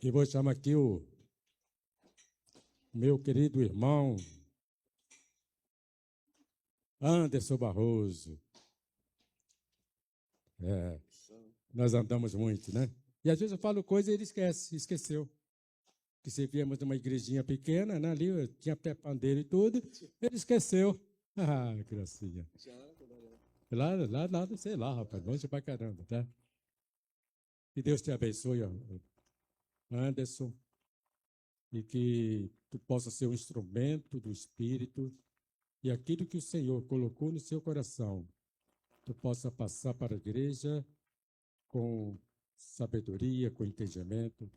E vou chamar aqui o meu querido irmão Anderson Barroso. Nós andamos muito, né? E às vezes eu falo coisa e ele esqueceu. Que se viemos de uma igrejinha pequena, né? Ali tinha pé pandeiro e tudo, ele esqueceu. Ah, gracinha. Lá, sei lá, rapaz, longe pra caramba, tá? Que Deus te abençoe, Anderson, e que tu possa ser um instrumento do Espírito e aquilo que o Senhor colocou no seu coração, tu possa passar para a igreja com sabedoria, com entendimento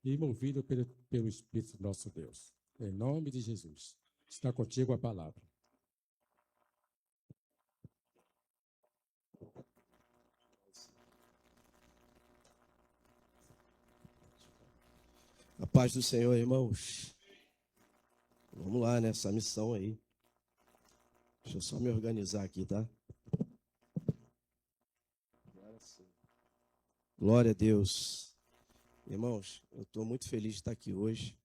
e movido pelo Espírito do nosso Deus. Em nome de Jesus. Está contigo a palavra. A paz do Senhor, irmãos. Vamos lá nessa missão aí. Deixa eu só me organizar aqui, tá? Glória a Deus. Irmãos, eu estou muito feliz de estar aqui hoje.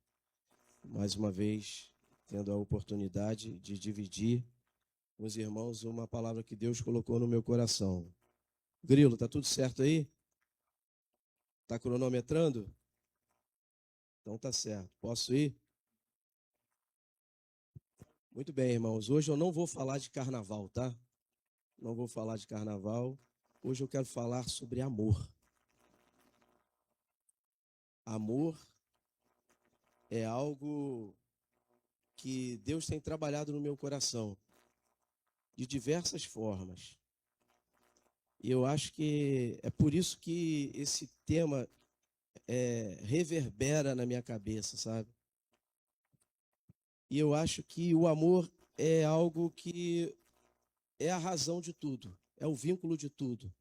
Mais uma vez, tendo a oportunidade de dividir com os irmãos uma palavra que Deus colocou no meu coração. Grilo, tá tudo certo aí? Tá cronometrando? Então tá certo. Posso ir? Muito bem, irmãos. Hoje eu não vou falar de carnaval, tá? Não vou falar de carnaval. Hoje eu quero falar sobre amor. Amor é algo que Deus tem trabalhado no meu coração de diversas formas. E eu acho que é por isso que esse tema reverbera na minha cabeça, sabe? E eu acho que o amor é algo que é a razão de tudo, é o vínculo de tudo.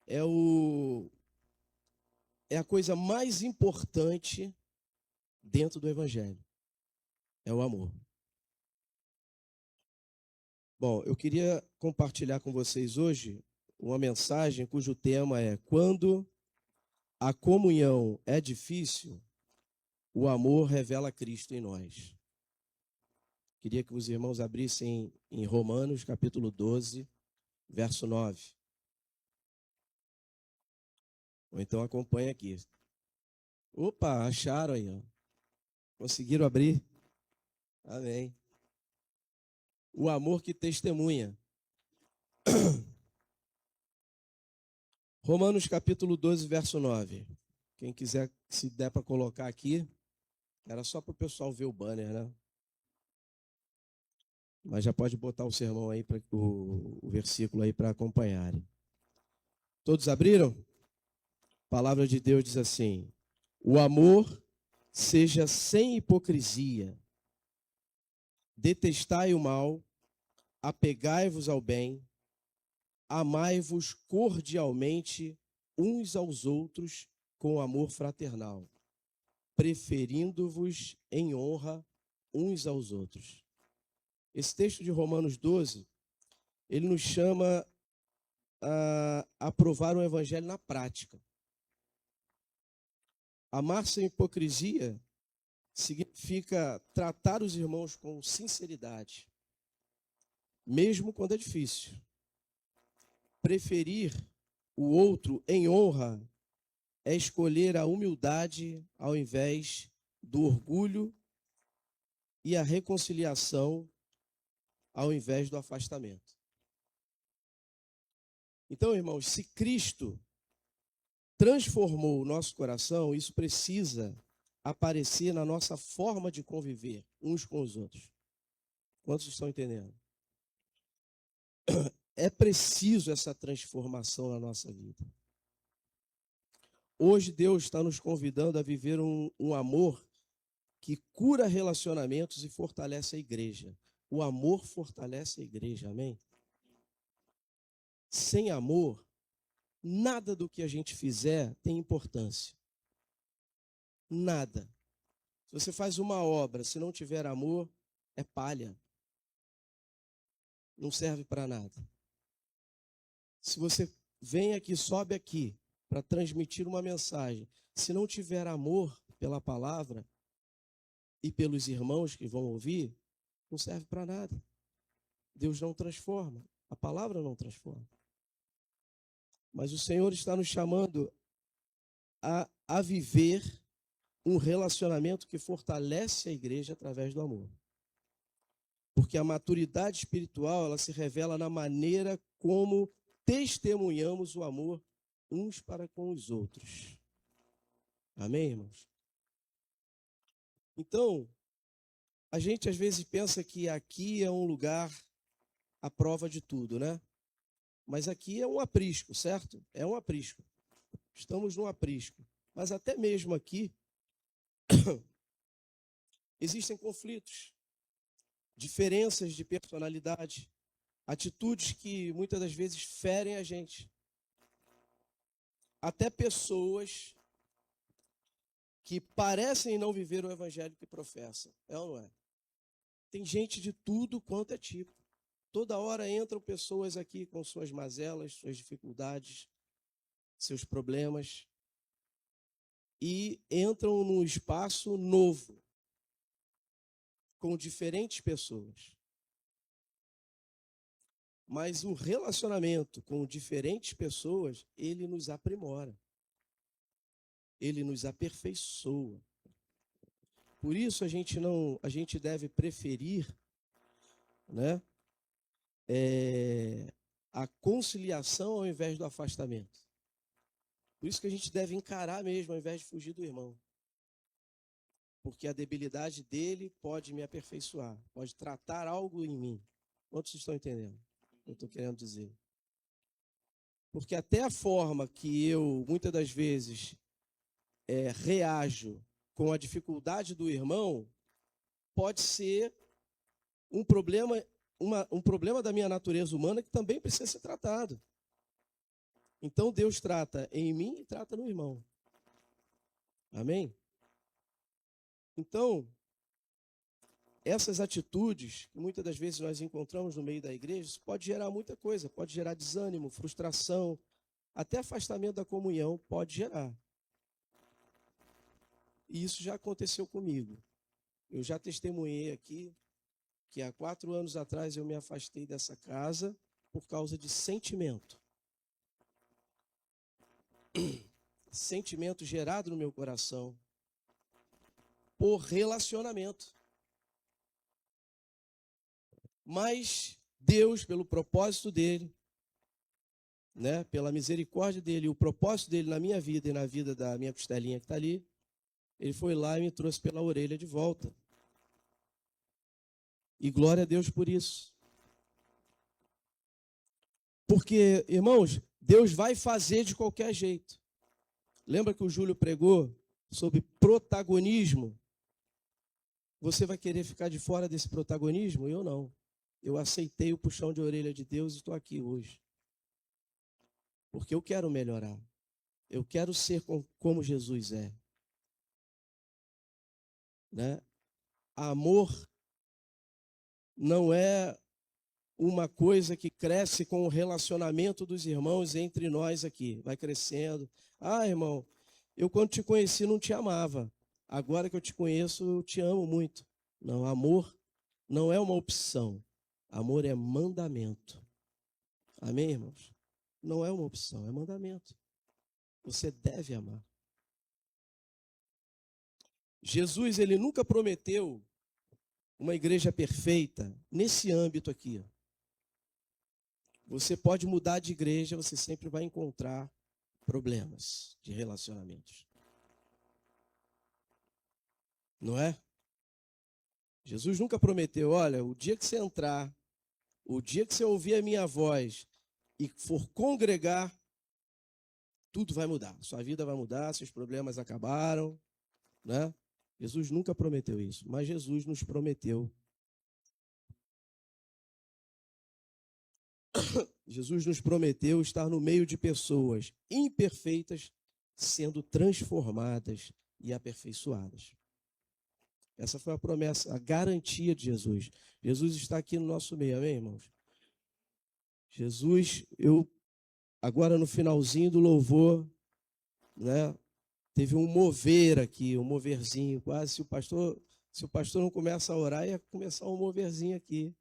É a coisa mais importante dentro do Evangelho. É o amor. Bom, eu queria compartilhar com vocês hoje uma mensagem cujo tema é: quando a comunhão é difícil, o amor revela Cristo em nós. Queria que os irmãos abrissem em Romanos, capítulo 12, verso 9. Ou então acompanha aqui. Opa, acharam aí, ó. Conseguiram abrir? Amém. O amor que testemunha. Romanos capítulo 12, verso 9. Quem quiser, se der para colocar aqui, era só para o pessoal ver o banner, né? Mas já pode botar o sermão aí, o versículo aí para acompanharem. Todos abriram? A palavra de Deus diz assim: o amor seja sem hipocrisia, detestai o mal, apegai-vos ao bem, amai-vos cordialmente uns aos outros com amor fraternal, preferindo-vos em honra uns aos outros. Esse texto de Romanos 12, ele nos chama a provar o evangelho na prática. Amar sem hipocrisia significa tratar os irmãos com sinceridade, mesmo quando é difícil. Preferir o outro em honra é escolher a humildade ao invés do orgulho e a reconciliação ao invés do afastamento. Então, irmãos, se Cristo transformou o nosso coração, isso precisa aparecer na nossa forma de conviver uns com os outros. Quantos estão entendendo? É preciso essa transformação na nossa vida. Hoje Deus está nos convidando a viver um amor que cura relacionamentos e fortalece a igreja. O amor fortalece a igreja, amém? Sem amor, nada do que a gente fizer tem importância. Nada. Se você faz uma obra, se não tiver amor, é palha. Não serve para nada. Se você vem aqui, sobe aqui, para transmitir uma mensagem, se não tiver amor pela palavra e pelos irmãos que vão ouvir, não serve para nada. Deus não transforma, a palavra não transforma. Mas o Senhor está nos chamando a viver um relacionamento que fortalece a igreja através do amor. Porque a maturidade espiritual, ela se revela na maneira como testemunhamos o amor uns para com os outros. Amém, irmãos? Então, a gente às vezes pensa que aqui é um lugar à prova de tudo, né? Mas aqui é um aprisco, certo? É um aprisco. Estamos num aprisco. Mas até mesmo aqui, existem conflitos, diferenças de personalidade, atitudes que muitas das vezes ferem a gente. Até pessoas que parecem não viver o evangelho que professam. É ou não é? Tem gente de tudo quanto é tipo. Toda hora entram pessoas aqui com suas mazelas, suas dificuldades, seus problemas, e entram num espaço novo, com diferentes pessoas. Mas o relacionamento com diferentes pessoas, ele nos aprimora. Ele nos aperfeiçoa. Por isso a gente deve preferir, né, a conciliação ao invés do afastamento. Por isso que a gente deve encarar mesmo, ao invés de fugir do irmão. Porque a debilidade dele pode me aperfeiçoar, pode tratar algo em mim. Quantos estão entendendo o que eu estou querendo dizer? Porque até a forma que eu, muitas das vezes, reajo com a dificuldade do irmão, pode ser um problema da minha natureza humana que também precisa ser tratado. Então Deus trata em mim e trata no irmão. Amém? Então, essas atitudes que muitas das vezes nós encontramos no meio da igreja, isso pode gerar muita coisa, pode gerar desânimo, frustração, até afastamento da comunhão pode gerar. E isso já aconteceu comigo. Eu já testemunhei aqui que há 4 anos atrás eu me afastei dessa casa por causa de sentimento. Sentimento gerado no meu coração por relacionamento. Mas Deus, pelo propósito dele, né, pela misericórdia dele, o propósito dele na minha vida e na vida da minha costelinha que está ali, ele foi lá e me trouxe pela orelha de volta. E glória a Deus por isso. Porque, irmãos, Deus vai fazer de qualquer jeito. Lembra que o Júlio pregou sobre protagonismo? Você vai querer ficar de fora desse protagonismo? Eu não. Eu aceitei o puxão de orelha de Deus e estou aqui hoje. Porque eu quero melhorar. Eu quero ser como Jesus é. Né? Amor não é uma coisa que cresce com o relacionamento dos irmãos entre nós aqui. Vai crescendo. Ah, irmão, eu quando te conheci não te amava. Agora que eu te conheço, eu te amo muito. Não, amor não é uma opção. Amor é mandamento. Amém, irmãos? Não é uma opção, é mandamento. Você deve amar. Jesus, ele nunca prometeu uma igreja perfeita nesse âmbito aqui. Você pode mudar de igreja, você sempre vai encontrar problemas de relacionamentos. Não é? Jesus nunca prometeu, olha, o dia que você entrar, o dia que você ouvir a minha voz e for congregar, tudo vai mudar. Sua vida vai mudar, seus problemas acabaram, né? Jesus nunca prometeu isso, mas Jesus nos prometeu. Jesus nos prometeu estar no meio de pessoas imperfeitas, sendo transformadas e aperfeiçoadas. Essa foi a promessa, a garantia de Jesus. Jesus está aqui no nosso meio, amém, irmãos? Jesus, agora no finalzinho do louvor, né? Teve um mover aqui, um moverzinho, quase se o pastor não começa a orar, ia começar um moverzinho aqui,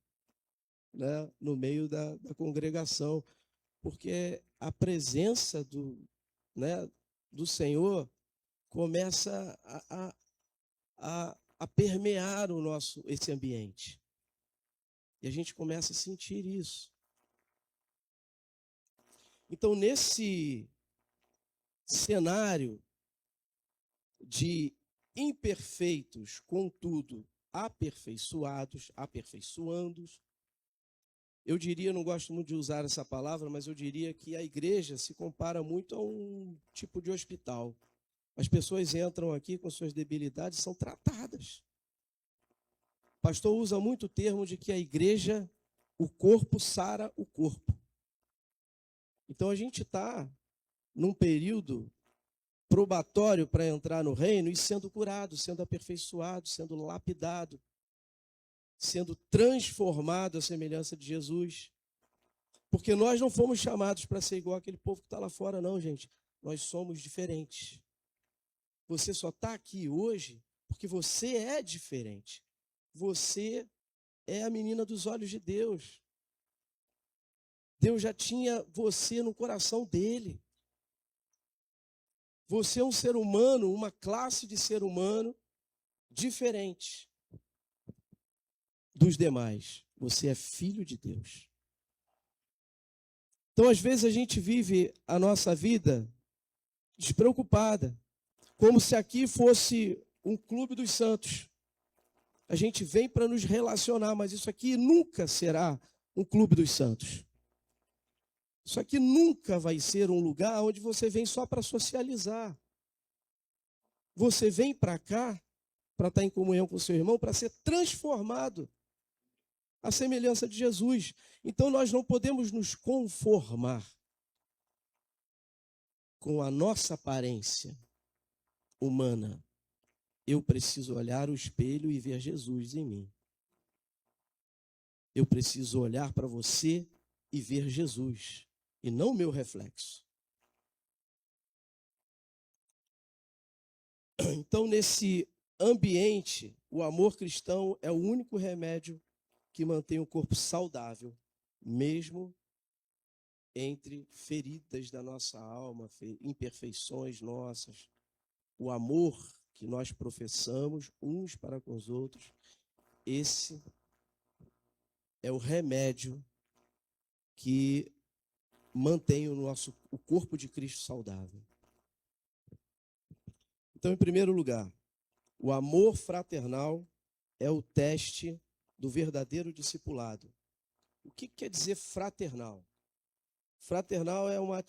né, no meio da congregação, porque a presença né, do Senhor começa a permear esse ambiente. E a gente começa a sentir isso. Então, nesse cenário de imperfeitos, contudo, aperfeiçoandos, eu diria, não gosto muito de usar essa palavra, mas eu diria que a igreja se compara muito a um tipo de hospital. As pessoas entram aqui com suas debilidades, são tratadas. O pastor usa muito o termo de que a igreja, o corpo sara o corpo. Então a gente está num período probatório para entrar no reino e sendo curado, sendo aperfeiçoado, sendo lapidado, sendo transformado à semelhança de Jesus. Porque nós não fomos chamados para ser igual aquele povo que está lá fora, não, gente. Nós somos diferentes. Você só está aqui hoje porque você é diferente. Você é a menina dos olhos de Deus. Deus já tinha você no coração dele. Você é um ser humano, uma classe de ser humano diferente dos demais. Você é filho de Deus. Então, às vezes, a gente vive a nossa vida despreocupada, como se aqui fosse um clube dos santos. A gente vem para nos relacionar, mas isso aqui nunca será um clube dos santos. Isso aqui nunca vai ser um lugar onde você vem só para socializar. Você vem para cá para estar em comunhão com o seu irmão, para ser transformado à semelhança de Jesus. Então nós não podemos nos conformar com a nossa aparência humana. Eu preciso olhar o espelho e ver Jesus em mim. Eu preciso olhar para você e ver Jesus, e não o meu reflexo. Então, nesse ambiente, o amor cristão é o único remédio que mantém o corpo saudável, mesmo entre feridas da nossa alma, imperfeições nossas. O amor que nós professamos uns para com os outros, esse é o remédio que mantém o corpo de Cristo saudável. Então, em primeiro lugar, o amor fraternal é o teste do verdadeiro discipulado. O que quer dizer fraternal? Fraternal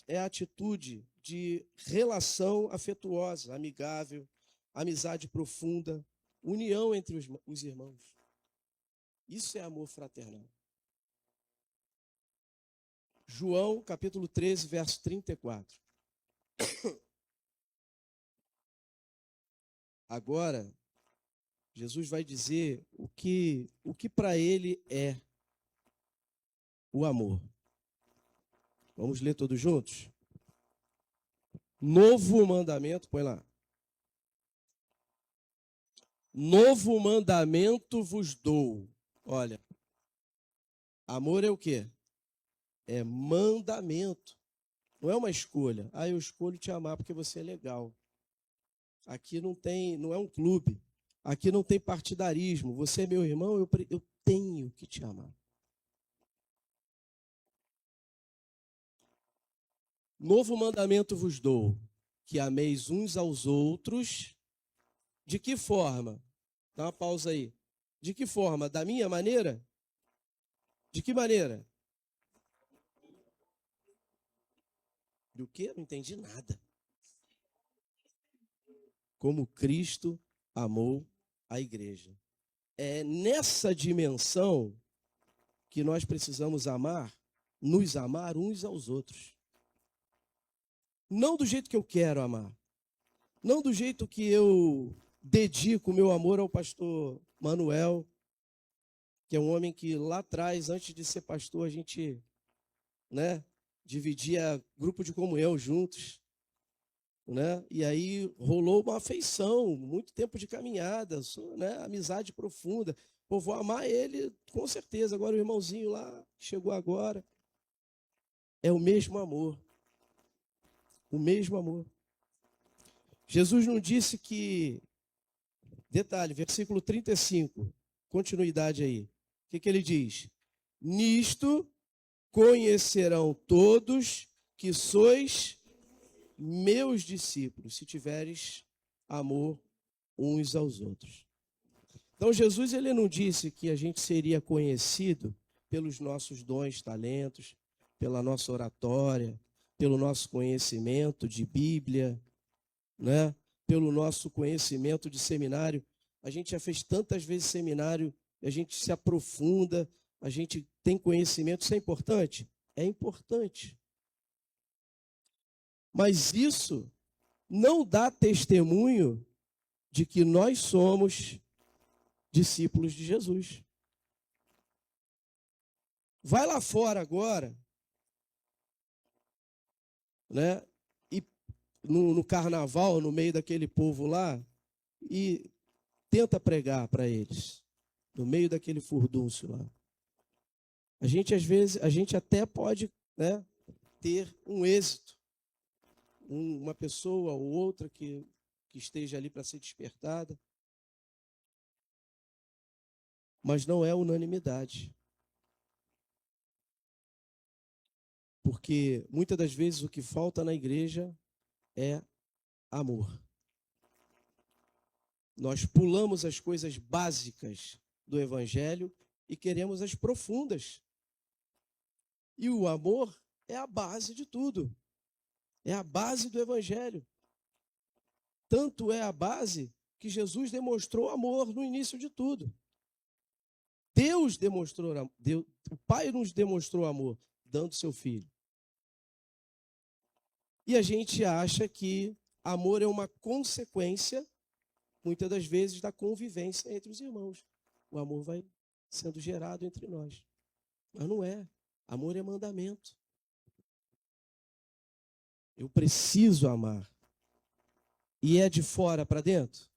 é a atitude de relação afetuosa, amigável, amizade profunda, união entre os irmãos. Isso é amor fraternal. João, capítulo 13, verso 34. Agora, Jesus vai dizer o que para ele é o amor. Vamos ler todos juntos? Novo mandamento, põe lá. Novo mandamento vos dou. Olha, amor é o quê? É mandamento. Não é uma escolha. Ah, eu escolho te amar porque você é legal. Aqui não é um clube. Aqui não tem partidarismo. Você é meu irmão, eu tenho que te amar. Novo mandamento vos dou, que ameis uns aos outros. De que forma? Dá uma pausa aí. De que forma? Da minha maneira? De que maneira? Do quê? Não entendi nada. Como Cristo amou a igreja. É nessa dimensão que nós precisamos nos amar uns aos outros. Não do jeito que eu quero amar. Não do jeito que eu dedico o meu amor ao pastor Manuel, que é um homem que lá atrás, antes de ser pastor, a gente, dividia grupo de comunhão juntos. né? E aí rolou uma afeição, muito tempo de caminhada, né? Amizade profunda. Pô, vou amar ele com certeza. Agora o irmãozinho lá, que chegou agora, é o mesmo amor. O mesmo amor. Jesus não disse que... Detalhe, versículo 35, continuidade aí. O que ele diz? Nisto conhecerão todos que sois meus discípulos, se tiveres amor uns aos outros. Então, Jesus ele não disse que a gente seria conhecido pelos nossos dons, talentos, pela nossa oratória, pelo nosso conhecimento de Bíblia, né? Pelo nosso conhecimento de seminário. A gente já fez tantas vezes seminário, a gente se aprofunda, a gente tem conhecimento. Isso é importante? É importante. Mas isso não dá testemunho de que nós somos discípulos de Jesus. Vai lá fora agora, né? E no carnaval, no meio daquele povo lá, e tenta pregar para eles, no meio daquele furdúncio lá. A gente, às vezes, a gente até pode, né, ter um êxito. Uma pessoa ou outra que esteja ali para ser despertada. Mas não é unanimidade. Porque muitas das vezes o que falta na igreja é amor. Nós pulamos as coisas básicas do evangelho e queremos as profundas. E o amor é a base de tudo. É a base do evangelho. Tanto é a base que Jesus demonstrou amor no início de tudo. Deus demonstrou, o Pai nos demonstrou amor, dando seu Filho. E a gente acha que amor é uma consequência, muitas das vezes, da convivência entre os irmãos. O amor vai sendo gerado entre nós. Mas não é. Amor é mandamento. Eu preciso amar. E é de fora para dentro?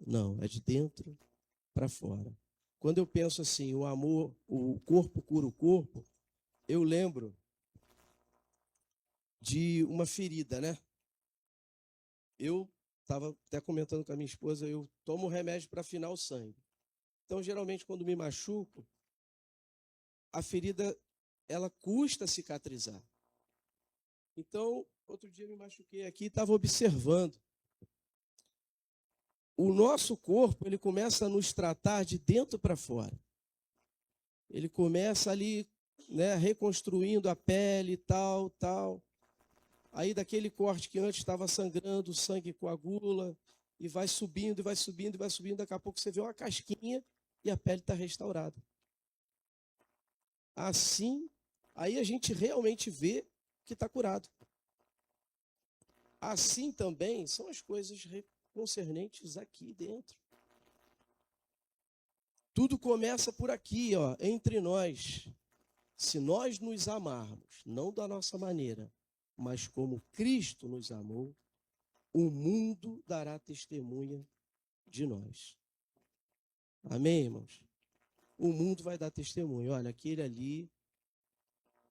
Não, é de dentro para fora. Quando eu penso assim, o amor, o corpo cura o corpo, eu lembro de uma ferida, né? Eu estava até comentando com a minha esposa, eu tomo remédio para afinar o sangue. Então, geralmente, quando me machuco, a ferida, ela custa cicatrizar. Então, outro dia me machuquei aqui e estava observando. O nosso corpo, ele começa a nos tratar de dentro para fora. Ele começa ali, né, reconstruindo a pele, tal. Aí daquele corte que antes estava sangrando, o sangue coagula, e vai subindo, e vai subindo, e vai subindo. Daqui a pouco você vê uma casquinha e a pele está restaurada. Assim, aí a gente realmente vê que está curado. Assim também são as coisas concernentes aqui dentro. Tudo começa por aqui, ó, entre nós. Se nós nos amarmos, não da nossa maneira, mas como Cristo nos amou, o mundo dará testemunha de nós. Amém, irmãos? O mundo vai dar testemunho. Olha, aquele ali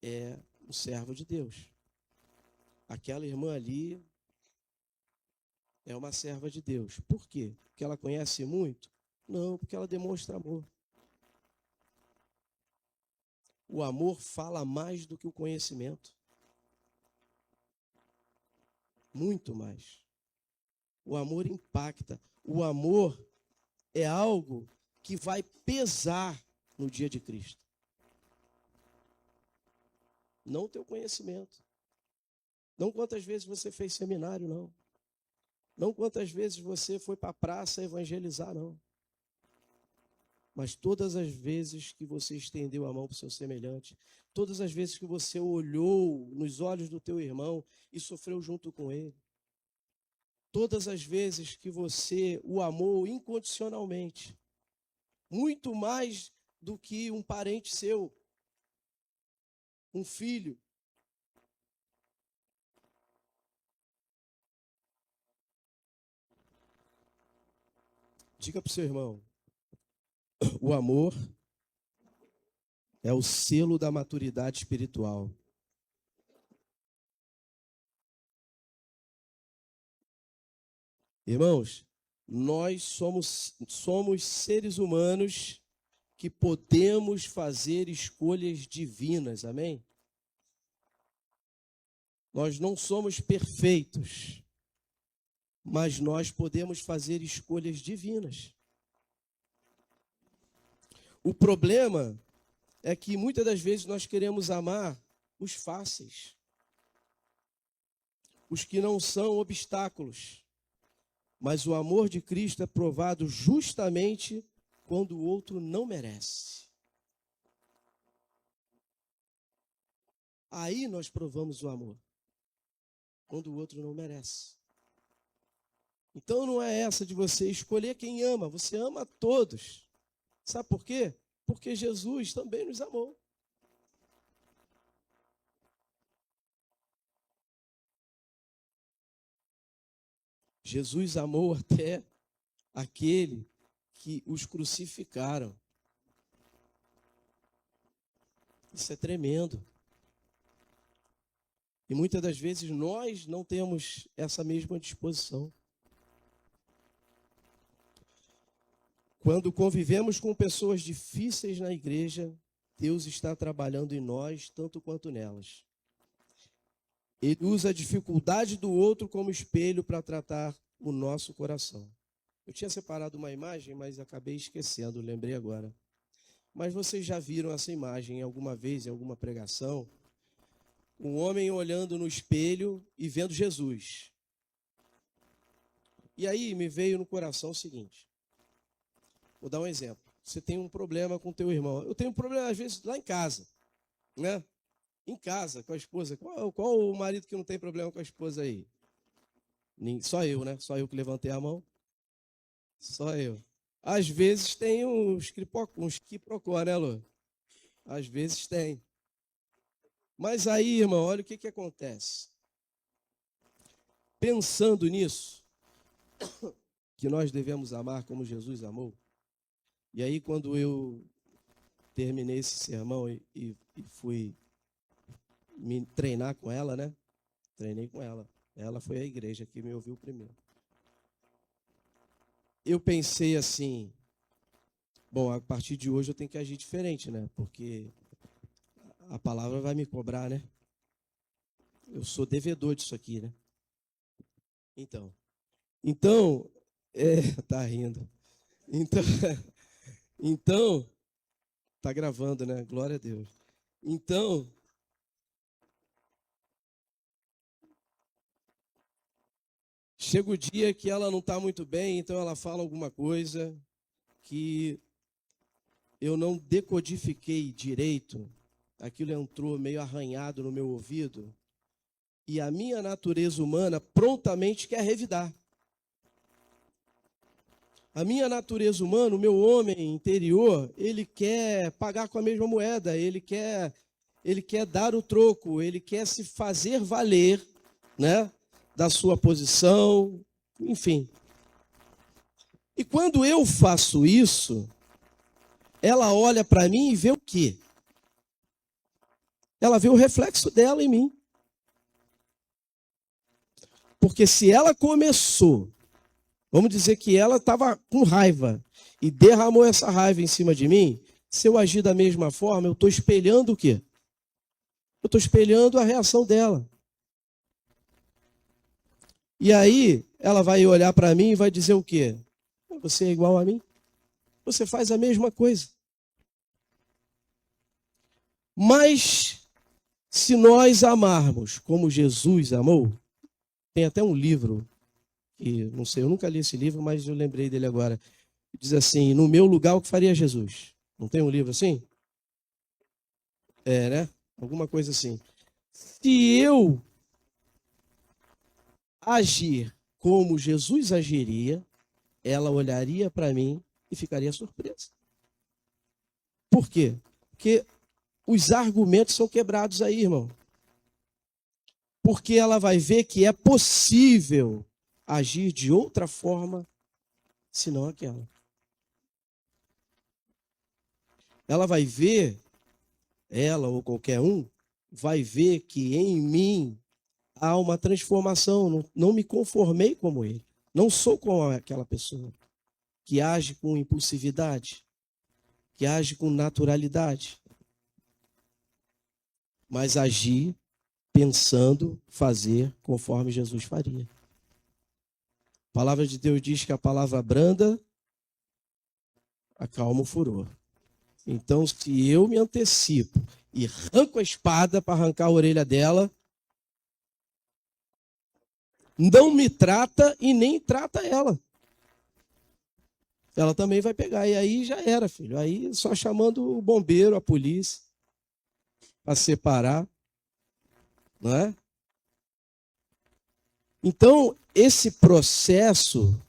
é um servo de Deus. Aquela irmã ali é uma serva de Deus. Por quê? Porque ela conhece muito? Não, porque ela demonstra amor. O amor fala mais do que o conhecimento. Muito mais. O amor impacta. O amor é algo que vai pesar no dia de Cristo. Não o teu conhecimento. Não quantas vezes você fez seminário, não. Não quantas vezes você foi para a praça evangelizar, não. Mas todas as vezes que você estendeu a mão para o seu semelhante, todas as vezes que você olhou nos olhos do teu irmão e sofreu junto com ele, todas as vezes que você o amou incondicionalmente, muito mais do que um parente seu, um filho. Diga para o seu irmão, o amor é o selo da maturidade espiritual. Irmãos, nós somos seres humanos que podemos fazer escolhas divinas, amém? Nós não somos perfeitos, mas nós podemos fazer escolhas divinas. O problema é que muitas das vezes nós queremos amar os fáceis, os que não são obstáculos. Mas o amor de Cristo é provado justamente quando o outro não merece. Aí nós provamos o amor, quando o outro não merece. Então não é essa de você escolher quem ama, você ama a todos. Sabe por quê? Porque Jesus também nos amou. Jesus amou até aquele que os crucificaram. Isso é tremendo. E muitas das vezes nós não temos essa mesma disposição. Quando convivemos com pessoas difíceis na igreja, Deus está trabalhando em nós tanto quanto nelas. Ele usa a dificuldade do outro como espelho para tratar o nosso coração. Eu tinha separado uma imagem, mas acabei esquecendo, lembrei agora. Mas vocês já viram essa imagem alguma vez, em alguma pregação? Um homem olhando no espelho e vendo Jesus. E aí me veio no coração o seguinte. Vou dar um exemplo. Você tem um problema com teu irmão. Eu tenho um problema, às vezes, lá em casa, né? Em casa, com a esposa. Qual o marido que não tem problema com a esposa aí? Só eu, né? Só eu que levantei a mão. Só eu. Às vezes tem uns quiprocó, né, Lô? Às vezes tem. Mas aí, irmão, olha o que acontece. Pensando nisso, que nós devemos amar como Jesus amou. E aí, quando eu terminei esse sermão e fui me treinar com ela, né? Treinei com ela. Ela foi à igreja que me ouviu primeiro. Eu pensei assim, bom, a partir de hoje eu tenho que agir diferente, né? Porque a palavra vai me cobrar, né? Eu sou devedor disso aqui, né? Então, tá rindo. Então, tá gravando, né? Glória a Deus. Então, chega o dia que ela não está muito bem, então ela fala alguma coisa que eu não decodifiquei direito, aquilo entrou meio arranhado no meu ouvido, e a minha natureza humana prontamente quer revidar. A minha natureza humana, o meu homem interior, ele quer pagar com a mesma moeda, ele quer dar o troco, ele quer se fazer valer, né? Da sua posição, enfim. E quando eu faço isso, ela olha para mim e vê o quê? Ela vê o reflexo dela em mim. Porque se ela começou, vamos dizer que ela estava com raiva e derramou essa raiva em cima de mim, se eu agir da mesma forma, eu estou espelhando o quê? Eu estou espelhando a reação dela. E aí, ela vai olhar para mim e vai dizer o quê? Você é igual a mim? Você faz a mesma coisa. Mas, se nós amarmos como Jesus amou, tem até um livro, que não sei, eu nunca li esse livro, mas eu lembrei dele agora. Diz assim, no meu lugar o que faria Jesus? Não tem um livro assim? Né? Alguma coisa assim. Se eu agir como Jesus agiria, ela olharia para mim e ficaria surpresa. Por quê? Porque os argumentos são quebrados aí, irmão. Porque ela vai ver que é possível agir de outra forma senão aquela. Ela vai ver, ela ou qualquer um, vai ver que em mim há uma transformação. Não me conformei como ele. Não sou como aquela pessoa que age com impulsividade, que age com naturalidade, mas agir pensando fazer conforme Jesus faria. A palavra de Deus diz que a palavra branda acalma o furor. Então, se eu me antecipo e arranco a espada para arrancar a orelha dela, não me trata e nem trata ela. Ela também vai pegar. E aí já era, filho. Aí só chamando o bombeiro, a polícia, para separar. Não é? Então, esse processo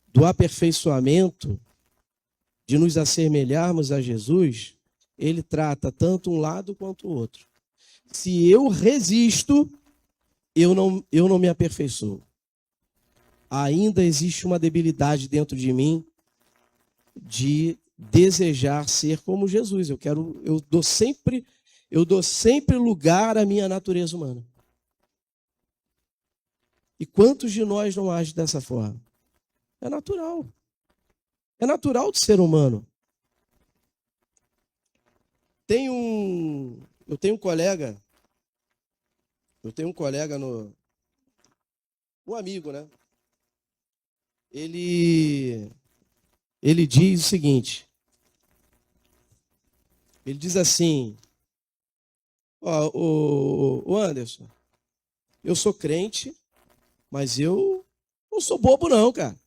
do aperfeiçoamento, de nos assemelharmos a Jesus, ele trata tanto um lado quanto o outro. Se eu resisto, eu não me aperfeiçoo. Ainda existe uma debilidade dentro de mim de desejar ser como Jesus. Eu dou sempre lugar à minha natureza humana. E quantos de nós não agem dessa forma? É natural. É natural de ser humano. Eu tenho um colega um amigo, né? Ele diz o seguinte, ele diz assim, o Anderson, eu sou crente, mas eu não sou bobo não, cara.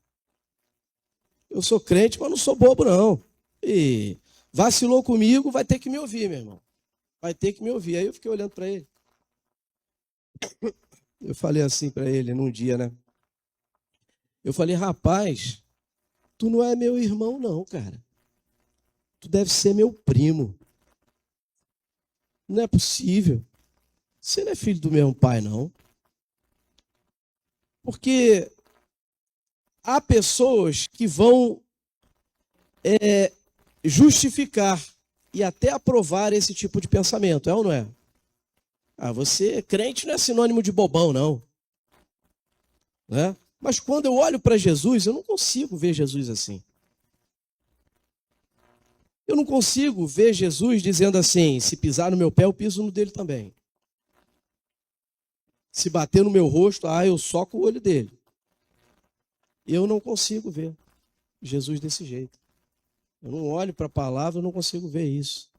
Eu sou crente, mas não sou bobo não. E vacilou comigo, vai ter que me ouvir, meu irmão. Vai ter que me ouvir. Aí eu fiquei olhando para ele. Eu falei assim para ele num dia, né? Eu falei, rapaz, tu não é meu irmão não, cara. Tu deve ser meu primo. Não é possível. Você não é filho do mesmo pai, não. Porque há pessoas que vão justificar e até aprovar esse tipo de pensamento, é ou não é? Você crente não é sinônimo de bobão, não. Né? Mas quando eu olho para Jesus, eu não consigo ver Jesus assim. Eu não consigo ver Jesus dizendo assim, se pisar no meu pé, eu piso no dele também. Se bater no meu rosto, eu soco o olho dele. Eu não consigo ver Jesus desse jeito. Eu não olho para a palavra, eu não consigo ver isso.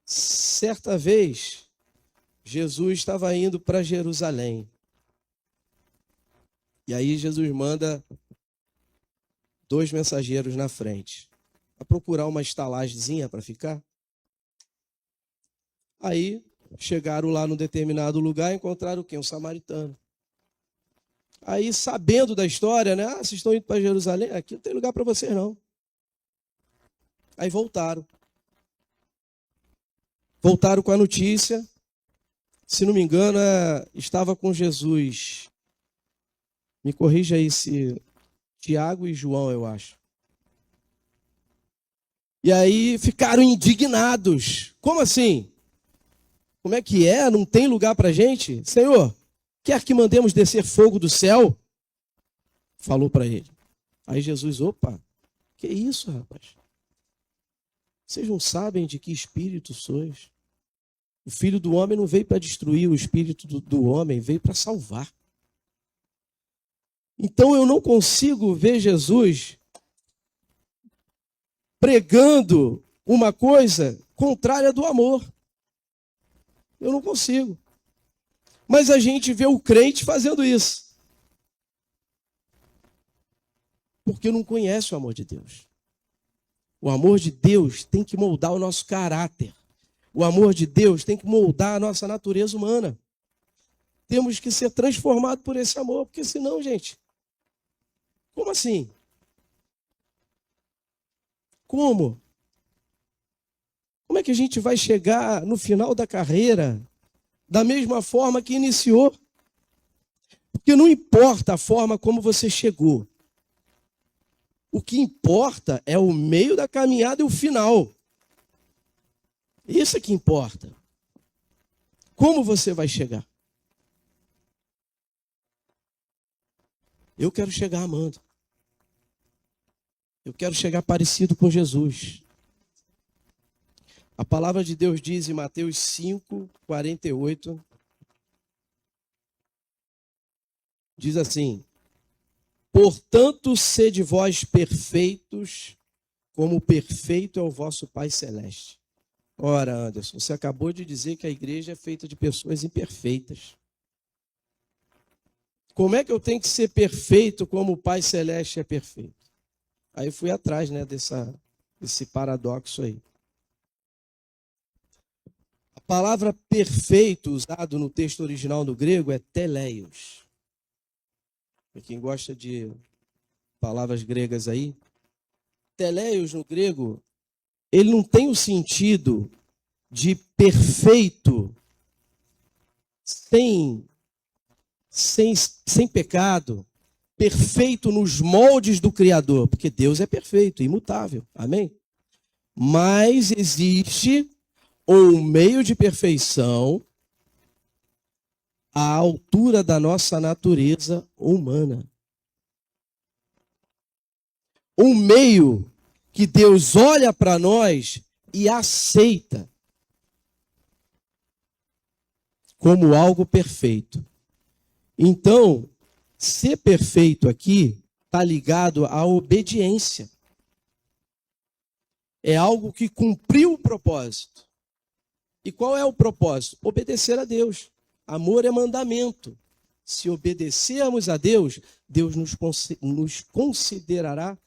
Certa vez, Jesus estava indo para Jerusalém. E aí Jesus manda 2 mensageiros na frente, para procurar uma estalagemzinha para ficar. Aí chegaram lá num determinado lugar e encontraram o quê? Um samaritano. Aí, sabendo da história, né? Vocês estão indo para Jerusalém? Aqui não tem lugar para vocês, não. Aí voltaram. Voltaram com a notícia. Se não me engano, estava com Jesus. Me corrija aí se Tiago e João, eu acho. E aí ficaram indignados. Como assim? Como é que é? Não tem lugar para gente? Senhor, quer que mandemos descer fogo do céu? Falou para ele. Aí Jesus, opa, que isso, rapaz? Vocês não sabem de que espírito sois? O Filho do Homem não veio para destruir, o espírito do homem veio para salvar. Então eu não consigo ver Jesus pregando uma coisa contrária do amor. Eu não consigo. Mas a gente vê o crente fazendo isso. Porque não conhece o amor de Deus. O amor de Deus tem que moldar o nosso caráter. O amor de Deus tem que moldar a nossa natureza humana. Temos que ser transformados por esse amor, porque senão, gente, como assim? Como? Como é que a gente vai chegar no final da carreira da mesma forma que iniciou? Porque não importa a forma como você chegou, O que importa é o meio da caminhada e o final. Isso é que importa. Como você vai chegar? Eu quero chegar amando. Eu quero chegar parecido com Jesus. A palavra de Deus diz em Mateus 5:48, diz assim: portanto, sede vós perfeitos, como perfeito é o vosso Pai Celeste. Ora, Anderson, você acabou de dizer que a igreja é feita de pessoas imperfeitas. Como é que eu tenho que ser perfeito como o Pai Celeste é perfeito? Aí fui atrás, né, desse paradoxo aí. A palavra perfeito usado no texto original do grego é teleios. Para quem gosta de palavras gregas aí, teleios no grego, ele não tem o sentido de perfeito, sem pecado, perfeito nos moldes do Criador, porque Deus é perfeito, imutável, amém? Mas existe um meio de perfeição à altura da nossa natureza humana. Um meio que Deus olha para nós e aceita como algo perfeito. Então, ser perfeito aqui está ligado à obediência. É algo que cumpriu o propósito. E qual é o propósito? Obedecer a Deus. Amor é mandamento. Se obedecermos a Deus, Deus nos considerará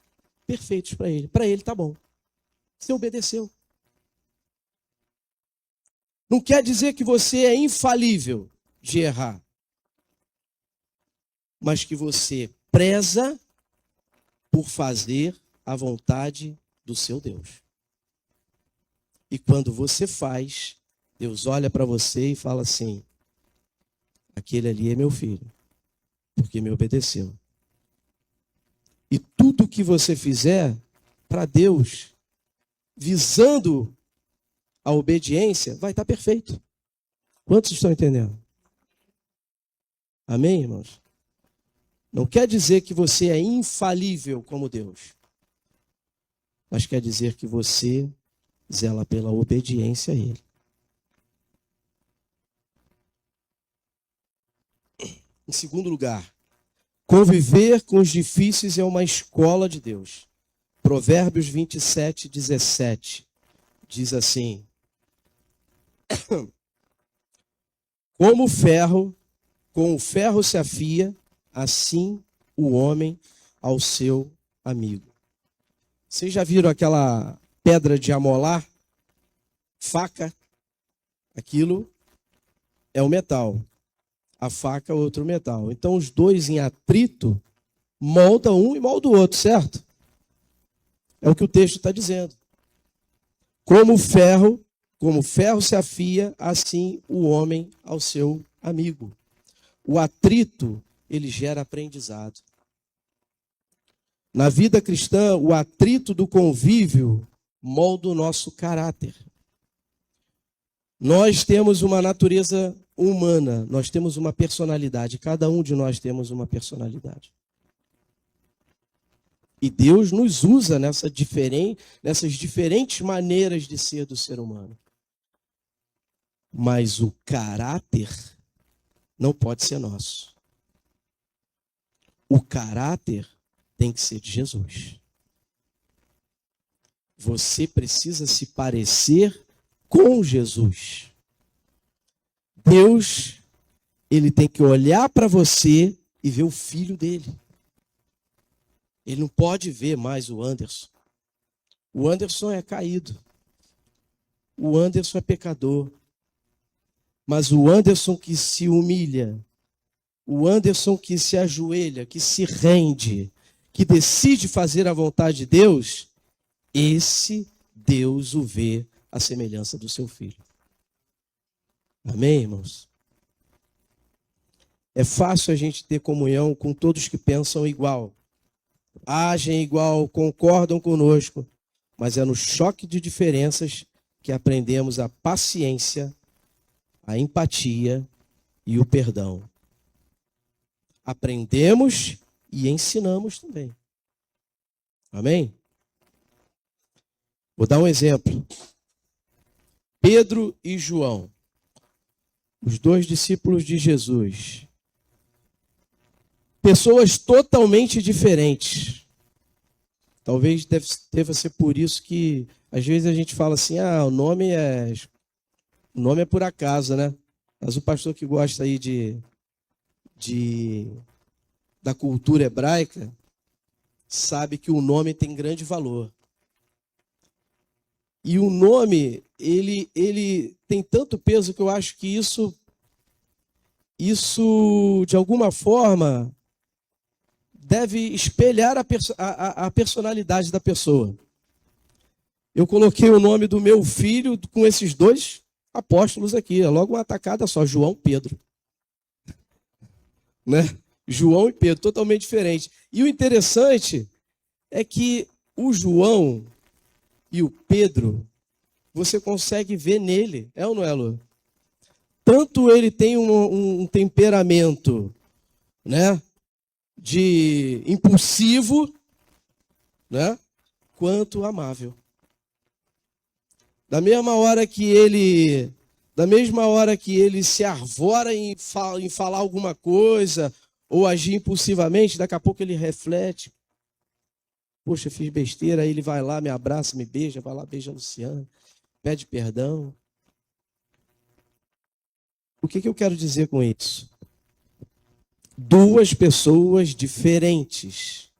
perfeitos para Ele. Para Ele está bom. Você obedeceu. Não quer dizer que você é infalível de errar, mas que você preza por fazer a vontade do seu Deus. E quando você faz, Deus olha para você e fala assim: aquele ali é meu filho, porque me obedeceu. E tudo que você fizer para Deus, visando a obediência, vai estar perfeito. Quantos estão entendendo? Amém, irmãos? Não quer dizer que você é infalível como Deus, mas quer dizer que você zela pela obediência a Ele. Em segundo lugar, conviver com os difíceis é uma escola de Deus. Provérbios 27:17 diz assim: com o ferro se afia, assim o homem ao seu amigo. Vocês já viram aquela pedra de amolar? Faca? Aquilo é o metal. A faca é outro metal. Então os dois em atrito moldam um e moldam o outro, certo? É o que o texto está dizendo. Como o ferro se afia, assim o homem ao seu amigo. O atrito, ele gera aprendizado. Na vida cristã, o atrito do convívio molda o nosso caráter. Nós temos uma natureza humana, nós temos uma personalidade, cada um de nós temos uma personalidade. E Deus nos usa nessas diferentes maneiras de ser do ser humano. Mas o caráter não pode ser nosso. O caráter tem que ser de Jesus. Você precisa se parecer com Jesus. Deus, ele tem que olhar para você e ver o filho dele. Ele não pode ver mais o Anderson. O Anderson é caído. O Anderson é pecador. Mas o Anderson que se humilha, o Anderson que se ajoelha, que se rende, que decide fazer a vontade de Deus, esse Deus o vê à semelhança do seu filho. Amém, irmãos? É fácil a gente ter comunhão com todos que pensam igual. agem igual, concordam conosco, mas é no choque de diferenças que aprendemos a paciência, a empatia e o perdão. Aprendemos e ensinamos também. Amém? Vou dar um exemplo. Pedro e João, os dois discípulos de Jesus. Pessoas totalmente diferentes. Talvez deva ser por isso que, às vezes, a gente fala assim, o nome é por acaso, né? Mas o pastor que gosta aí da cultura hebraica sabe que o nome tem grande valor. E o nome, ele tem tanto peso que eu acho que isso de alguma forma, deve espelhar a personalidade da pessoa. Eu coloquei o nome do meu filho com esses dois apóstolos aqui, é logo uma tacada só, João e Pedro. Né? João e Pedro, totalmente diferente. E o interessante é que o João e o Pedro, você consegue ver nele, é ou não é, Lu? Tanto ele tem um temperamento, né, de impulsivo, né, quanto amável. Da mesma hora que ele se arvora em falar alguma coisa ou agir impulsivamente, daqui a pouco ele reflete. Poxa, fiz besteira, aí ele vai lá, me abraça, me beija, vai lá, beija a Luciana, pede perdão. O que eu quero dizer com isso? Duas pessoas diferentes,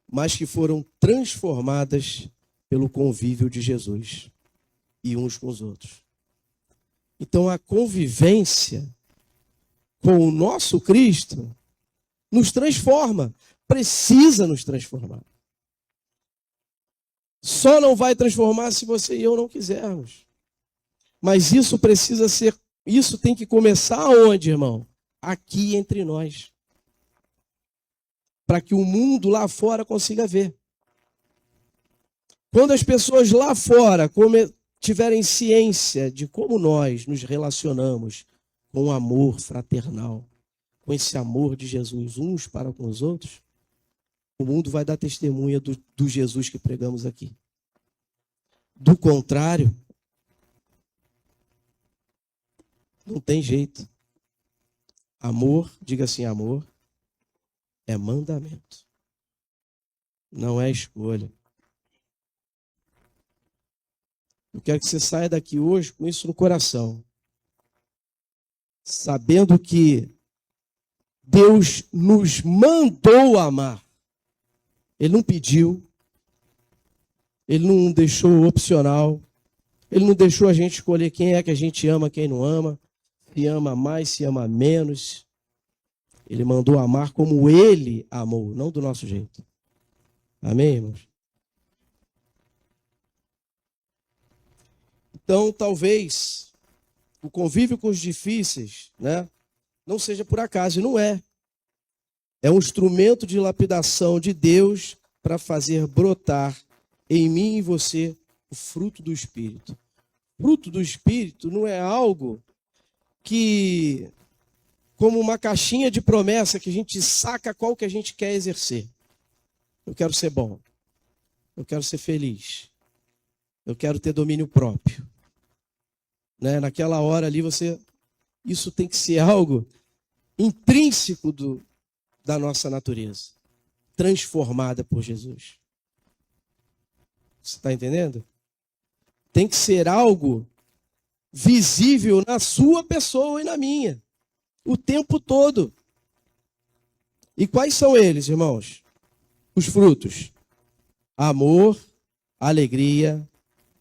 mas que foram transformadas pelo convívio de Jesus e uns com os outros. Então a convivência com o nosso Cristo nos transforma, precisa nos transformar. Só não vai transformar se você e eu não quisermos. Mas isso tem que começar onde, irmão? Aqui entre nós. Para que o mundo lá fora consiga ver. Quando as pessoas lá fora tiverem ciência de como nós nos relacionamos com o amor fraternal, com esse amor de Jesus uns para com os outros, o mundo vai dar testemunha do Jesus que pregamos aqui. Do contrário, não tem jeito. Amor, diga assim, amor é mandamento. Não é escolha. Eu quero que você saia daqui hoje com isso no coração. Sabendo que Deus nos mandou amar. Ele não pediu. Ele não deixou opcional. Ele não deixou a gente escolher quem é que a gente ama, quem não ama. Se ama mais, se ama menos. Ele mandou amar como Ele amou, não do nosso jeito. Amém, irmãos? Então, talvez o convívio com os difíceis, né, não seja por acaso, e não é. É um instrumento de lapidação de Deus para fazer brotar em mim e você o fruto do Espírito. O fruto do Espírito não é algo que, como uma caixinha de promessa que a gente saca qual que a gente quer exercer. Eu quero ser bom. Eu quero ser feliz. Eu quero ter domínio próprio. Né? Naquela hora ali isso tem que ser algo intrínseco da nossa natureza, transformada por Jesus. Você está entendendo? Tem que ser algo visível na sua pessoa e na minha, o tempo todo. E quais são eles, irmãos? Os frutos: amor, alegria,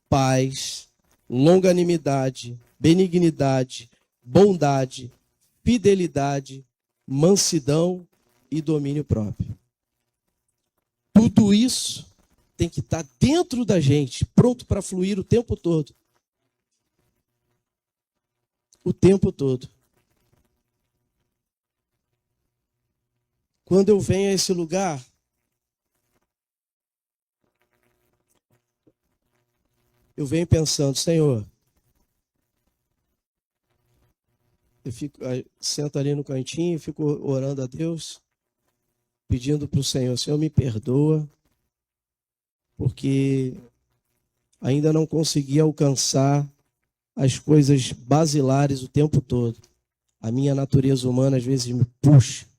paz, longanimidade, benignidade, bondade, fidelidade, mansidão e domínio próprio. Tudo isso tem que estar dentro da gente, pronto para fluir o tempo todo. O tempo todo. quando eu venho a esse lugar, eu venho pensando, Senhor, sento ali no cantinho, fico orando a Deus, pedindo para o Senhor, Senhor, me perdoa, porque ainda não consegui alcançar as coisas basilares o tempo todo. A minha natureza humana às vezes me puxa.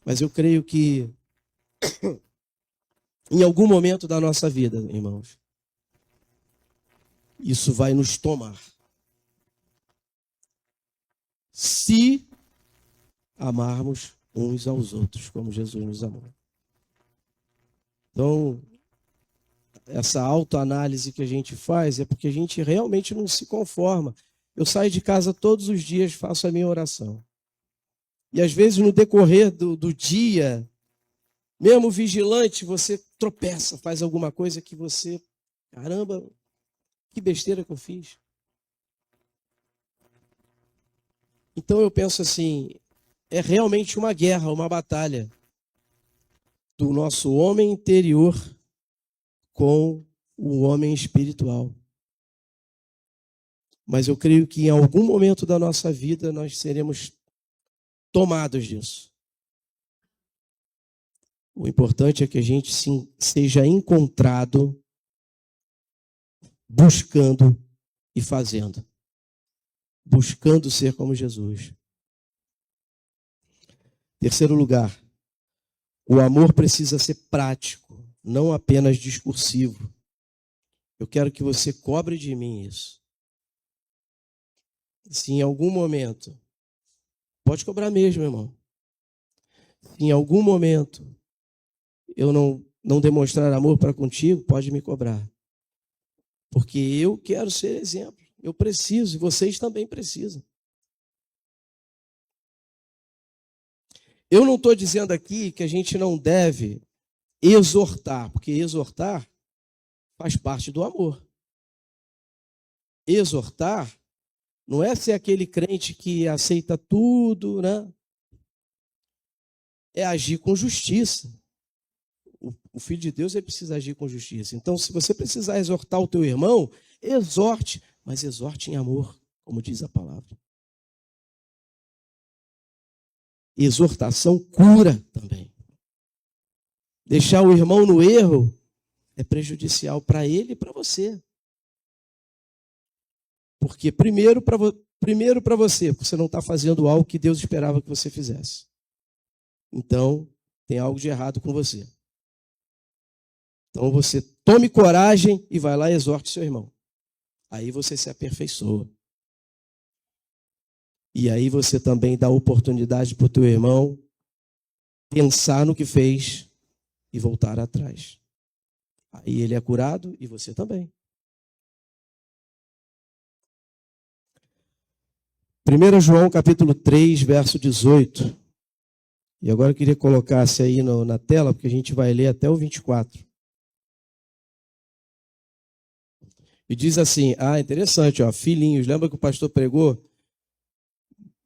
Mas eu creio que em algum momento da nossa vida, irmãos, isso vai nos tomar. Se amarmos uns aos outros, como Jesus nos amou. Então, essa autoanálise que a gente faz é porque a gente realmente não se conforma. Eu saio de casa todos os dias, faço a minha oração. E às vezes no decorrer do dia, mesmo vigilante, você tropeça, faz alguma coisa que você, caramba, que besteira que eu fiz. Então eu penso assim, é realmente uma guerra, uma batalha do nosso homem interior com o homem espiritual. Mas eu creio que em algum momento da nossa vida nós seremos tomados disso. O importante é que a gente seja encontrado buscando e fazendo. Buscando ser como Jesus. Terceiro lugar, o amor precisa ser prático, não apenas discursivo. Eu quero que você cobre de mim isso. Se em algum momento, pode cobrar mesmo, irmão. Se em algum momento eu não demonstrar amor para contigo, pode me cobrar. Porque eu quero ser exemplo. Eu preciso e vocês também precisam. Eu não estou dizendo aqui que a gente não deve exortar, porque exortar faz parte do amor. Exortar não é ser aquele crente que aceita tudo, né? É agir com justiça. O Filho de Deus precisa agir com justiça. Então, se você precisar exortar o teu irmão, exorte, mas exorte em amor, como diz a palavra. Exortação cura também. Deixar o irmão no erro é prejudicial para ele e para você. Porque primeiro para você, porque você não está fazendo algo que Deus esperava que você fizesse. Então, tem algo de errado com você. Então você tome coragem e vai lá e exorte seu irmão. Aí você se aperfeiçoa. E aí você também dá oportunidade para o teu irmão pensar no que fez e voltar atrás. Aí ele é curado e você também. 1 João capítulo 3, verso 18. E agora eu queria colocar-se aí na tela, porque a gente vai ler até o 24. E diz assim, interessante, filhinhos, lembra que o pastor pregou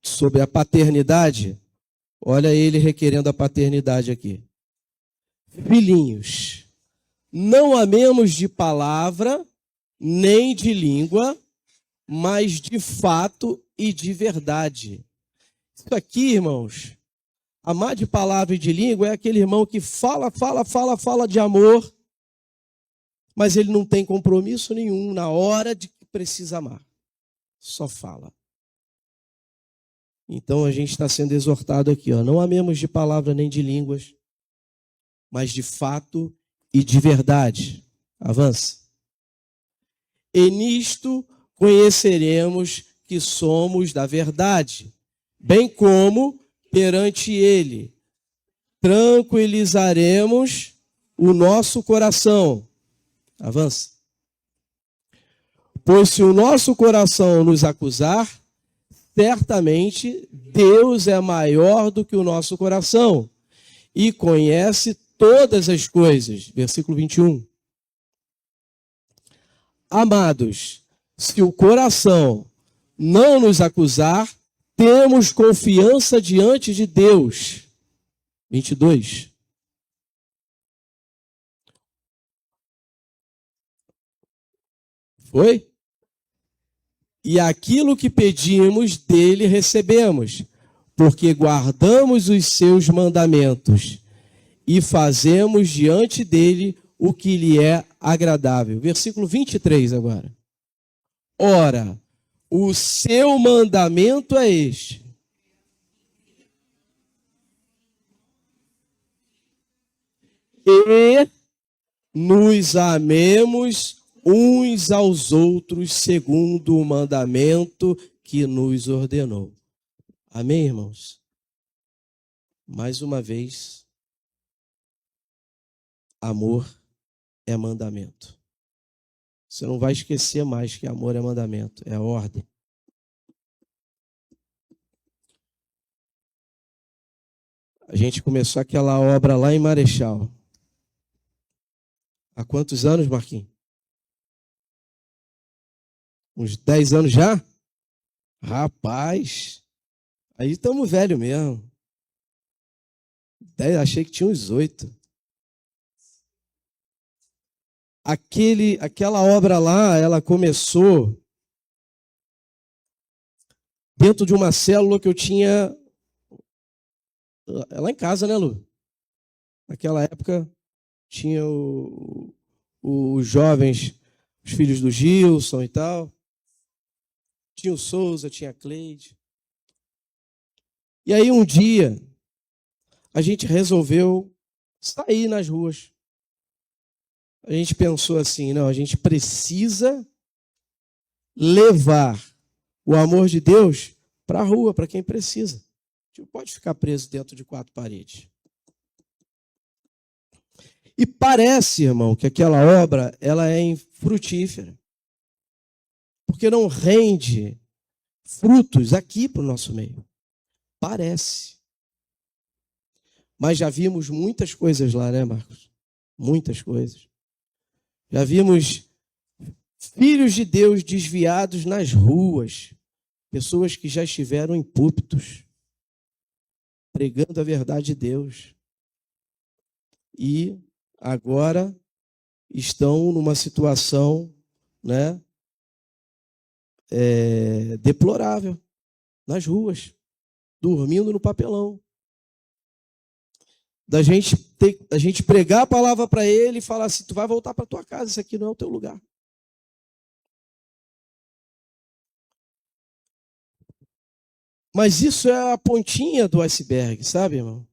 sobre a paternidade? Olha ele requerendo a paternidade aqui. Filhinhos, não amemos de palavra, nem de língua, mas de fato e de verdade. Isso aqui, irmãos, amar de palavra e de língua é aquele irmão que fala de amor, mas ele não tem compromisso nenhum na hora de que precisa amar. Só fala. Então a gente está sendo exortado aqui, não amemos de palavra nem de línguas, mas de fato e de verdade. Avança. E nisto conheceremos que somos da verdade, bem como perante ele tranquilizaremos o nosso coração. Avança. Pois se o nosso coração nos acusar, certamente Deus é maior do que o nosso coração e conhece todas as coisas. Versículo 21. Amados, se o coração não nos acusar, temos confiança diante de Deus. 22. Foi? E aquilo que pedimos dele recebemos, porque guardamos os seus mandamentos e fazemos diante dele o que lhe é agradável. Versículo 23 agora. Ora, o seu mandamento é este: e nos amemos uns aos outros segundo o mandamento que nos ordenou. Amém, irmãos? Mais uma vez, amor é mandamento. Você não vai esquecer mais que amor é mandamento, é ordem. A gente começou aquela obra lá em Marechal. Há quantos anos, Marquinhos? Uns 10 anos já? Rapaz, aí estamos velho mesmo. 10, achei que tinha uns 8. Aquela obra lá, ela começou dentro de uma célula que eu tinha lá em casa, né, Lu? Naquela época tinha os jovens, os filhos do Gilson e tal. Tinha o Souza, tinha a Cleide. E aí um dia a gente resolveu sair nas ruas. A gente pensou assim, não, a gente precisa levar o amor de Deus para a rua, para quem precisa. A gente não pode ficar preso dentro de 4 paredes. E parece, irmão, que aquela obra ela é infrutífera. Porque não rende frutos aqui para o nosso meio. Parece. Mas já vimos muitas coisas lá, né, Marcos? Muitas coisas. Já vimos filhos de Deus desviados nas ruas, pessoas que já estiveram em púlpitos, pregando a verdade de Deus. E agora estão numa situação, né, deplorável, nas ruas, dormindo no papelão. Da gente pregar a palavra para ele e falar assim, tu vai voltar para tua casa, isso aqui não é o teu lugar. Mas isso é a pontinha do iceberg, sabe, irmão?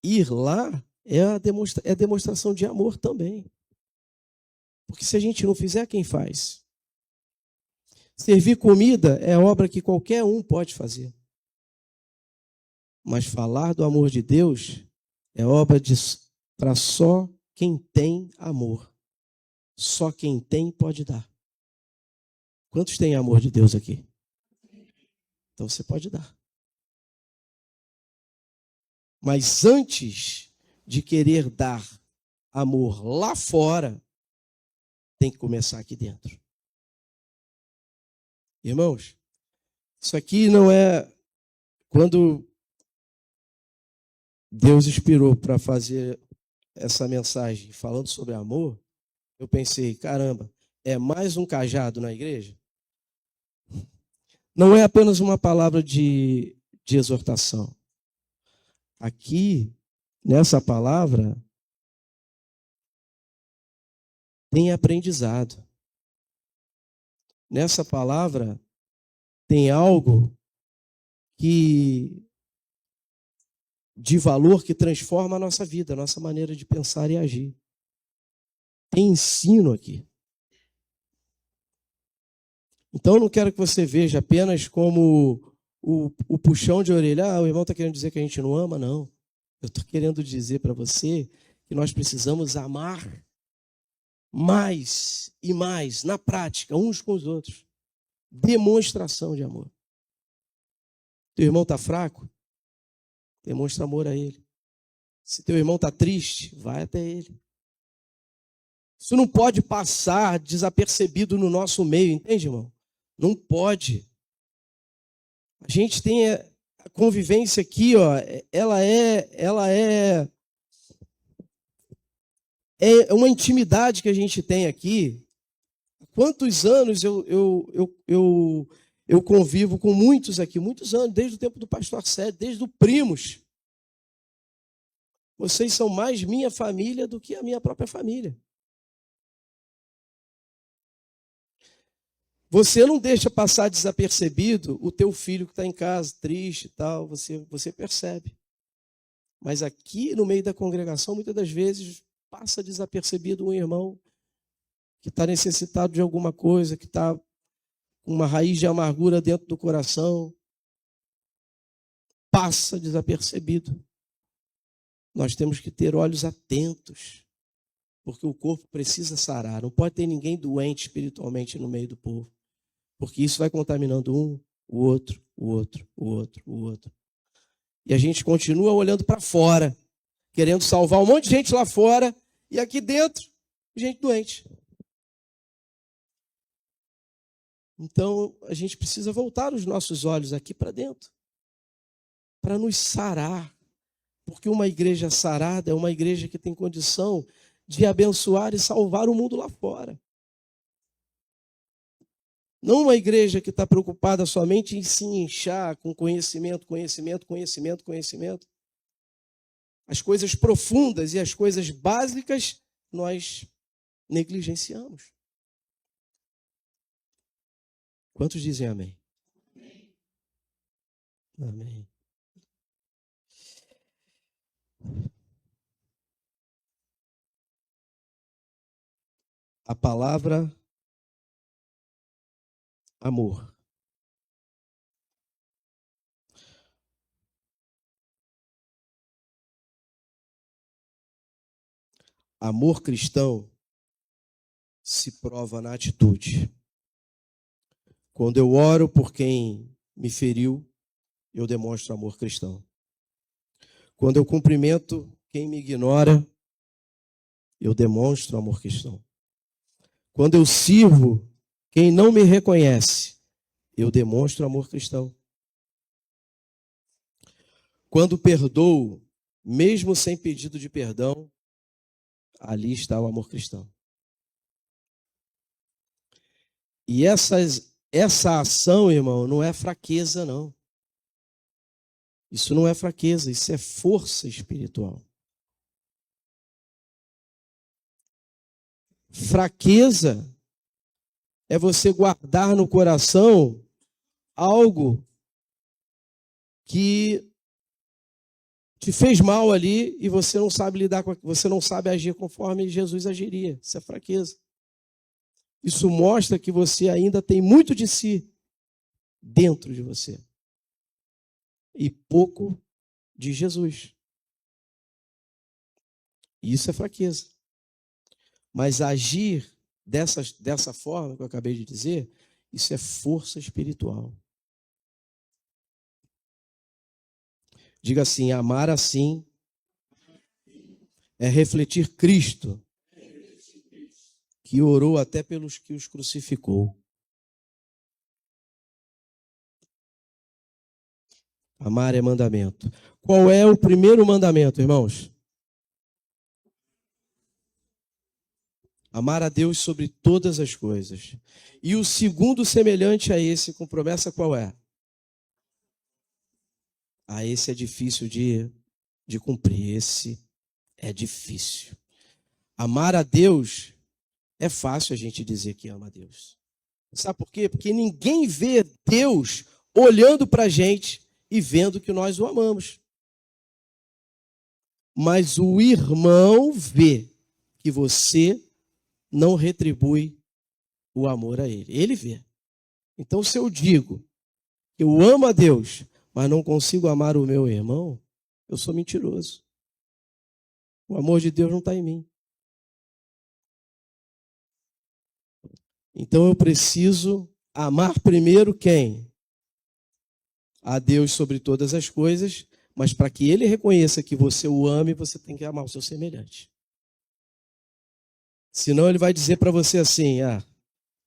Ir lá é demonstração de amor também. Porque se a gente não fizer, quem faz? Servir comida é obra que qualquer um pode fazer. Mas falar do amor de Deus é obra para só quem tem amor. Só quem tem pode dar. Quantos têm amor de Deus aqui? Então você pode dar. Mas antes de querer dar amor lá fora, tem que começar aqui dentro. Irmãos, isso aqui não é... Quando Deus inspirou para fazer essa mensagem falando sobre amor, eu pensei, caramba, é mais um cajado na igreja? Não é apenas uma palavra de exortação. Aqui, nessa palavra, tem aprendizado. Nessa palavra, tem algo de valor que transforma a nossa vida, a nossa maneira de pensar e agir. Tem ensino aqui. Então, eu não quero que você veja apenas como o puxão de orelha. Ah, o irmão está querendo dizer que a gente não ama? Não. Eu estou querendo dizer para você que nós precisamos amar mais e mais, na prática, uns com os outros. Demonstração de amor. Teu irmão está fraco? Demonstra amor a ele. Se teu irmão está triste, vai até ele. Isso não pode passar desapercebido no nosso meio, entende, irmão? Não pode. A gente tem a convivência aqui, ó, ela é uma intimidade que a gente tem aqui. Quantos anos eu convivo com muitos aqui, muitos anos, desde o tempo do pastor Sérgio, desde o Primos. Vocês são mais minha família do que a minha própria família. Você não deixa passar desapercebido o teu filho que está em casa, triste e tal, você percebe. Mas aqui no meio da congregação, muitas das vezes, passa desapercebido um irmão que está necessitado de alguma coisa, que está com uma raiz de amargura dentro do coração. Passa desapercebido. Nós temos que ter olhos atentos, porque o corpo precisa sarar. Não pode ter ninguém doente espiritualmente no meio do povo, porque isso vai contaminando um, o outro, o outro, o outro, o outro. E a gente continua olhando para fora, querendo salvar um monte de gente lá fora, e aqui dentro, gente doente. Então, a gente precisa voltar os nossos olhos aqui para dentro, para nos sarar. Porque uma igreja sarada é uma igreja que tem condição de abençoar e salvar o mundo lá fora. Não uma igreja que está preocupada somente em se inchar com conhecimento, conhecimento, conhecimento, conhecimento. As coisas profundas e as coisas básicas nós negligenciamos. Quantos dizem amém? Amém. A palavra amor. Amor cristão se prova na atitude. Quando eu oro por quem me feriu, eu demonstro amor cristão. Quando eu cumprimento quem me ignora, eu demonstro amor cristão. Quando eu sirvo quem não me reconhece, eu demonstro amor cristão. Quando perdoo, mesmo sem pedido de perdão, ali está o amor cristão. E essa ação, irmão, não é fraqueza, não. Isso não é fraqueza, isso é força espiritual. Fraqueza é você guardar no coração algo que te fez mal ali e você não sabe lidar com, você não sabe agir conforme Jesus agiria. Isso é fraqueza. Isso mostra que você ainda tem muito de si dentro de você e pouco de Jesus. Isso é fraqueza. Mas agir dessa forma que eu acabei de dizer, isso é força espiritual. Diga assim: amar assim é refletir Cristo, que orou até pelos que os crucificou. Amar é mandamento. Qual é o primeiro mandamento, irmãos? Amar a Deus sobre todas as coisas. E o segundo, semelhante a esse, com promessa, qual é? Esse é difícil de cumprir. Esse é difícil. Amar a Deus é fácil a gente dizer que ama a Deus. Sabe por quê? Porque ninguém vê Deus olhando para a gente e vendo que nós o amamos. Mas o irmão vê que você não retribui o amor a ele. Ele vê. Então, se eu digo que eu amo a Deus, mas não consigo amar o meu irmão, eu sou mentiroso. O amor de Deus não está em mim. Então, eu preciso amar primeiro quem? A Deus sobre todas as coisas, mas para que ele reconheça que você o ame, você tem que amar o seu semelhante. Senão ele vai dizer para você assim: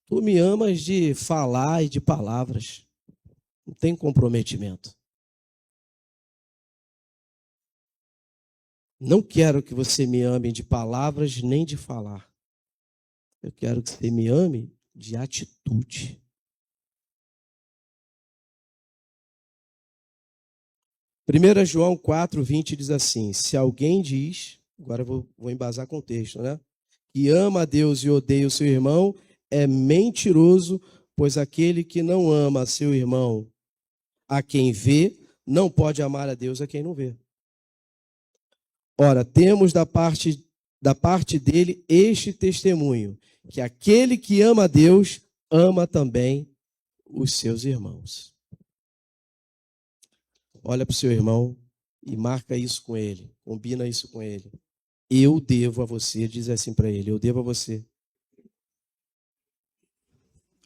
tu me amas de falar e de palavras, Não tem comprometimento. Não quero que você me ame de palavras nem de falar. Eu quero que você me ame de atitude. 1 João 4:20 diz assim: se alguém diz, agora eu vou embasar com o texto, né? Que ama a Deus e odeia o seu irmão, é mentiroso, pois aquele que não ama seu irmão a quem vê, não pode amar a Deus a quem não vê. Ora, temos da parte dele este testemunho, que aquele que ama a Deus, ama também os seus irmãos. Olha para o seu irmão e marca isso com ele, combina isso com ele. Eu devo a você, diz assim para ele, eu devo a você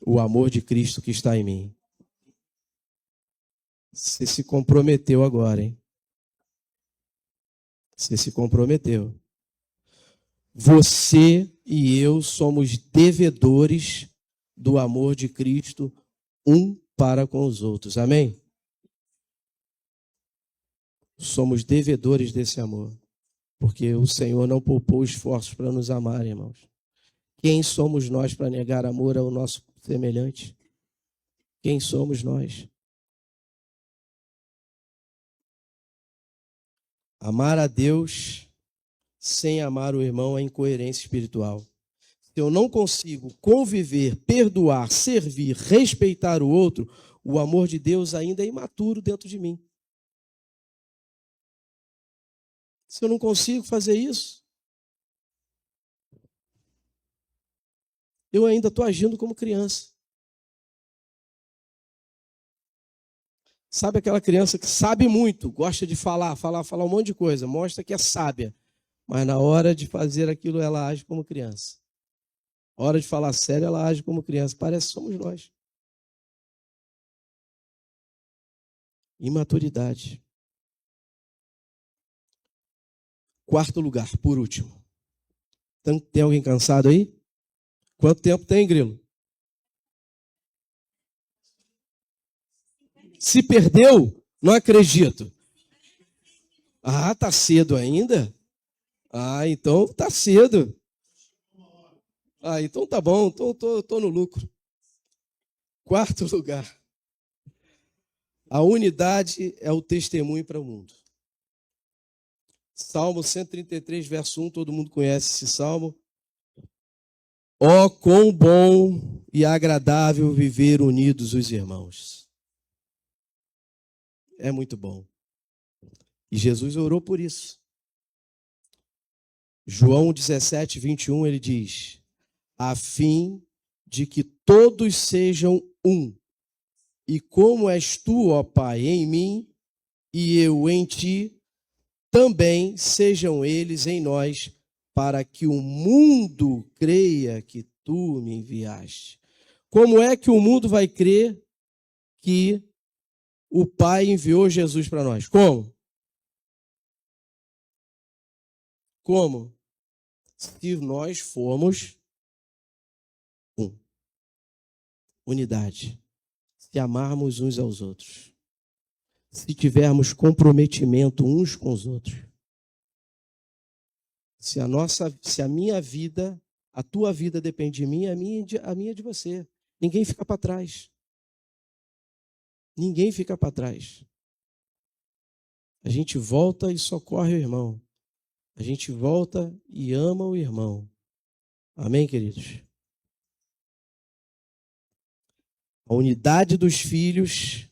o amor de Cristo que está em mim. Você se comprometeu agora, hein? Você se comprometeu. Você e eu somos devedores do amor de Cristo um para com os outros. Amém? Somos devedores desse amor, porque o Senhor não poupou esforços para nos amar, irmãos. Quem somos nós para negar amor ao nosso semelhante? Quem somos nós? Amar a Deus sem amar o irmão é incoerência espiritual. Se eu não consigo conviver, perdoar, servir, respeitar o outro, o amor de Deus ainda é imaturo dentro de mim. Se eu não consigo fazer isso, eu ainda estou agindo como criança. Sabe aquela criança que sabe muito, gosta de falar um monte de coisa, mostra que é sábia, mas na hora de fazer aquilo ela age como criança. Na hora de falar sério ela age como criança. Parece que somos nós. Imaturidade. Quarto lugar, por último. Tem alguém cansado aí? Quanto tempo tem, Grilo? Se perdeu? Não acredito. Ah, tá cedo ainda? Ah, então tá cedo. Ah, então tá bom, tô no lucro. Quarto lugar. A unidade é o testemunho para o mundo. Salmo 133, verso 1, todo mundo conhece esse salmo. Ó, quão bom e agradável viver unidos os irmãos. É muito bom. E Jesus orou por isso. João 17, 21, ele diz: a fim de que todos sejam um. E como és tu, ó Pai, em mim, e eu em ti, também sejam eles em nós, para que o mundo creia que tu me enviaste. Como é que o mundo vai crer que o Pai enviou Jesus para nós? Como? Como? Se nós formos um. Unidade. Se amarmos uns aos outros. Se tivermos comprometimento uns com os outros. Se a minha vida, a tua vida depende de mim, a minha de você. Ninguém fica para trás. Ninguém fica para trás. A gente volta e socorre o irmão. A gente volta e ama o irmão. Amém, queridos? A unidade dos filhos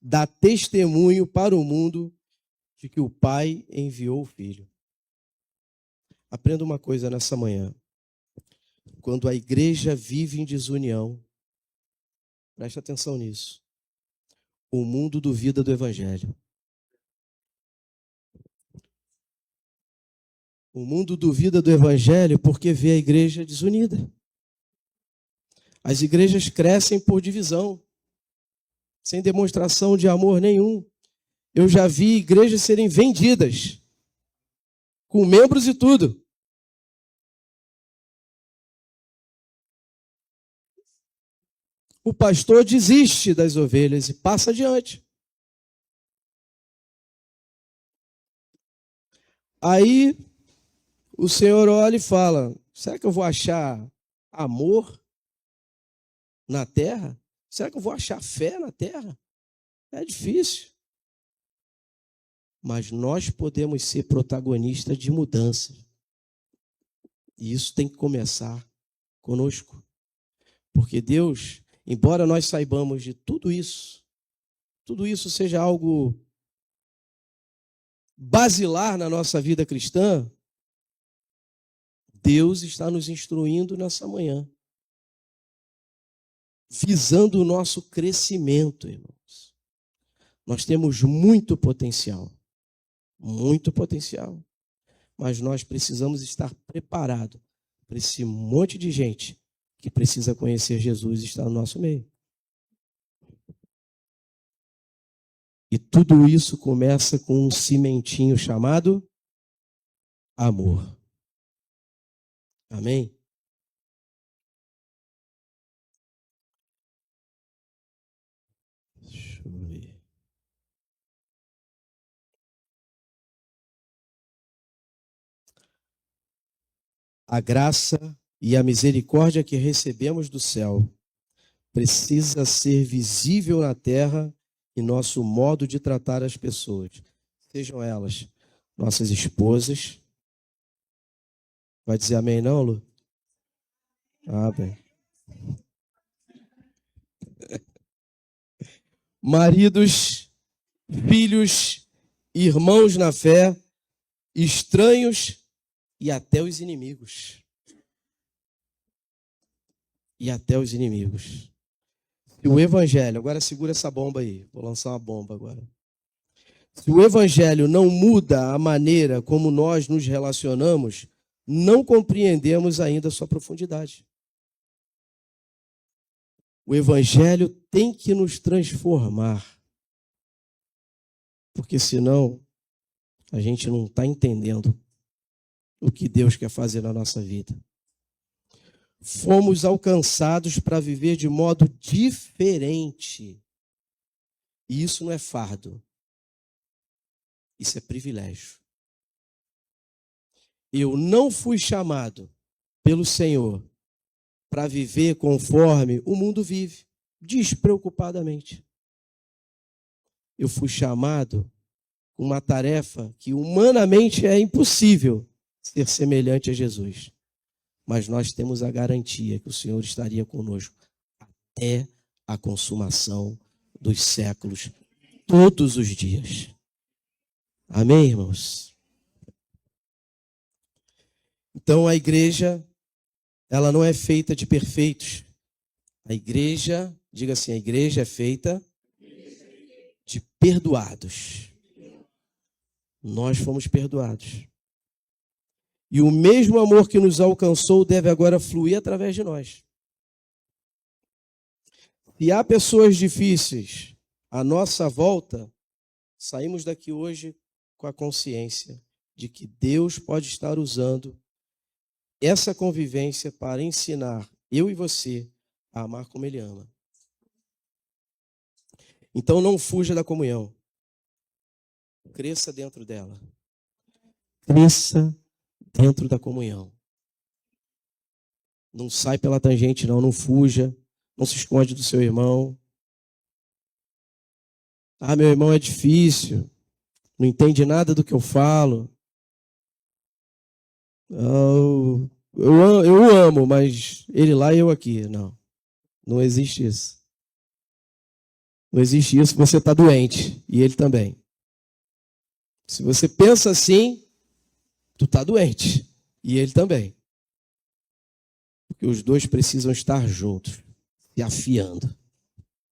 dá testemunho para o mundo de que o Pai enviou o Filho. Aprenda uma coisa nessa manhã. Quando a igreja vive em desunião, preste atenção nisso, o mundo duvida do Evangelho. O mundo duvida do Evangelho porque vê a igreja desunida. As igrejas crescem por divisão, sem demonstração de amor nenhum. Eu já vi igrejas serem vendidas, com membros e tudo. o pastor desiste das ovelhas e passa adiante. Aí o Senhor olha e fala: será que eu vou achar amor na terra? Será que eu vou achar fé na terra? É difícil. Mas nós podemos ser protagonistas de mudança. E isso tem que começar conosco. Porque Deus, embora nós saibamos de tudo isso seja algo basilar na nossa vida cristã, Deus está nos instruindo nessa manhã, visando o nosso crescimento, irmãos. Nós temos muito potencial, mas nós precisamos estar preparados para esse monte de gente que precisa conhecer Jesus e estar no nosso meio. E tudo isso começa com um cimentinho chamado amor. Amém? Deixa eu ver. A graça e a misericórdia que recebemos do céu precisa ser visível na terra em nosso modo de tratar as pessoas, sejam elas nossas esposas. Vai dizer amém não, Lu? Amém. Maridos, filhos, irmãos na fé, estranhos e até os inimigos. Se o evangelho, agora segura essa bomba aí, vou lançar uma bomba agora. Se o evangelho não muda a maneira como nós nos relacionamos, não compreendemos ainda a sua profundidade. O evangelho tem que nos transformar, porque senão a gente não está entendendo o que Deus quer fazer na nossa vida. Fomos alcançados para viver de modo diferente. E isso não é fardo. Isso é privilégio. Eu não fui chamado pelo Senhor para viver conforme o mundo vive, despreocupadamente. Eu fui chamado com uma tarefa que humanamente é impossível ser semelhante a Jesus. Mas nós temos a garantia que o Senhor estaria conosco até a consumação dos séculos, todos os dias. Amém, irmãos? Então a igreja, ela não é feita de perfeitos. A igreja, diga assim, a igreja é feita de perdoados. Nós fomos perdoados. E o mesmo amor que nos alcançou deve agora fluir através de nós. Se há pessoas difíceis à nossa volta, saímos daqui hoje com a consciência de que Deus pode estar usando essa convivência para ensinar eu e você a amar como Ele ama. Então não fuja da comunhão. Cresça dentro dela. Cresça dentro da comunhão. Não sai pela tangente, não fuja. Não se esconde do seu irmão. Ah, meu irmão é difícil. Não entende nada do que eu falo. Oh, eu amo, mas ele lá e eu aqui. Não existe isso. Não existe isso, você está doente. E ele também. Se você pensa assim, tu está doente. E ele também. Porque os dois precisam estar juntos, se afiando,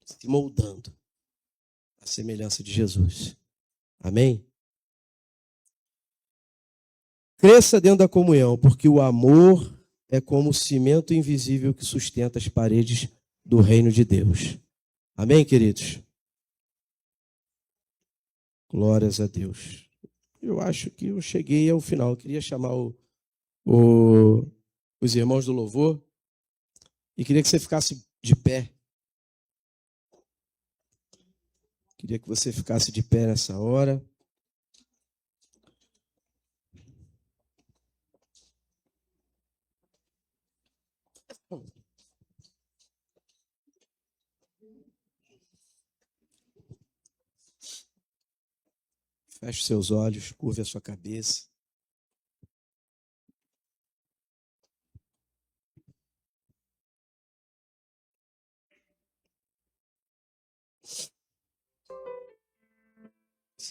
se moldando à semelhança de Jesus. Amém? Cresça dentro da comunhão, porque o amor é como o cimento invisível que sustenta as paredes do reino de Deus. Amém, queridos? Glórias a Deus. Eu acho que eu cheguei ao final. Eu queria chamar os irmãos do louvor e queria que você ficasse de pé. Queria que você ficasse de pé nessa hora. Feche seus olhos, curve a sua cabeça.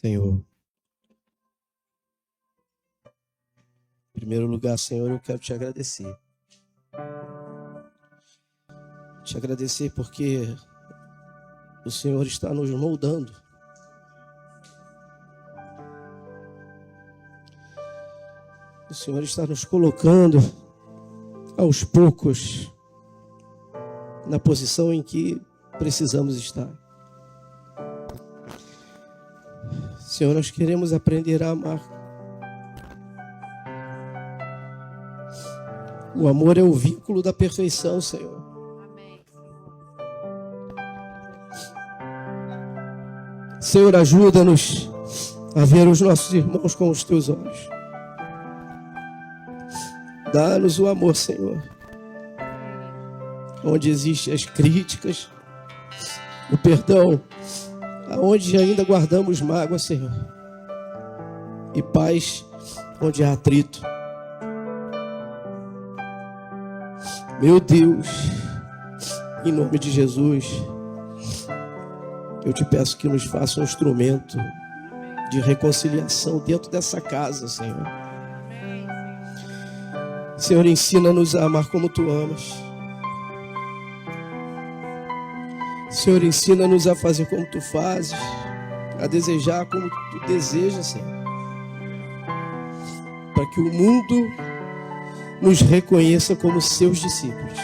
Senhor, em primeiro lugar, Senhor, eu quero te agradecer. Te agradecer porque o Senhor está nos moldando. O Senhor está nos colocando aos poucos na posição em que precisamos estar. Senhor, nós queremos aprender a amar. O amor é o vínculo da perfeição, Senhor. Senhor, ajuda-nos a ver os nossos irmãos com os teus olhos. Dá-nos o amor, Senhor. Onde existem as críticas, o perdão, aonde ainda guardamos mágoa, Senhor. E paz onde há atrito. Meu Deus, em nome de Jesus, eu te peço que nos faça um instrumento de reconciliação dentro dessa casa, Senhor. Senhor, ensina-nos a amar como tu amas. Senhor, ensina-nos a fazer como tu fazes, a desejar como tu desejas, Senhor. Para que o mundo nos reconheça como seus discípulos.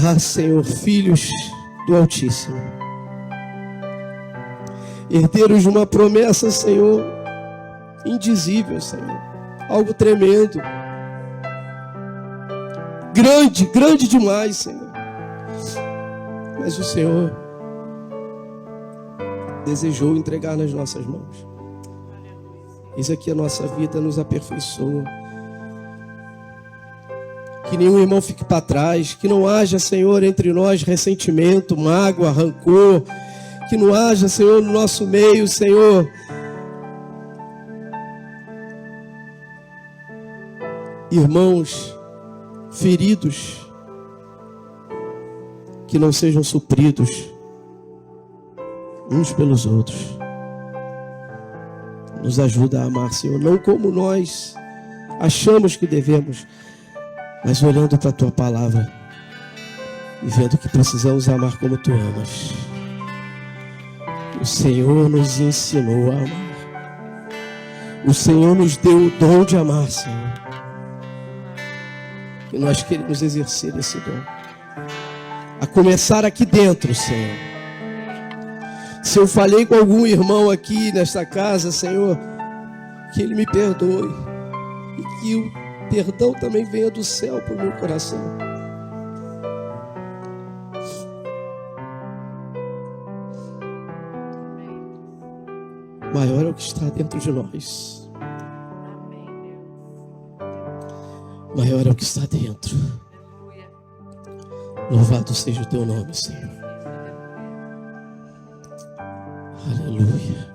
Ah, Senhor, filhos do Altíssimo, herdeiros de uma promessa, Senhor, indizível, Senhor, algo tremendo, grande demais, Senhor. Mas o Senhor desejou entregar nas nossas mãos. Eis aqui a nossa vida, nos aperfeiçoa. Que nenhum irmão fique para trás. Que não haja, Senhor, entre nós ressentimento, mágoa, rancor. Que não haja, Senhor, no nosso meio, Senhor, irmãos feridos que não sejam supridos uns pelos outros. Nos ajuda a amar, Senhor, não como nós achamos que devemos, mas olhando para a Tua palavra e vendo que precisamos amar como Tu amas. O Senhor nos ensinou a amar. O Senhor nos deu o dom de amar, Senhor. E nós queremos exercer esse dom. A começar aqui dentro, Senhor. Se eu falei com algum irmão aqui nesta casa, Senhor, que ele me perdoe. E que o perdão também venha do céu para o meu coração. Maior é o que está dentro de nós. Maior é o que está dentro. Louvado seja o teu nome, Senhor. Aleluia.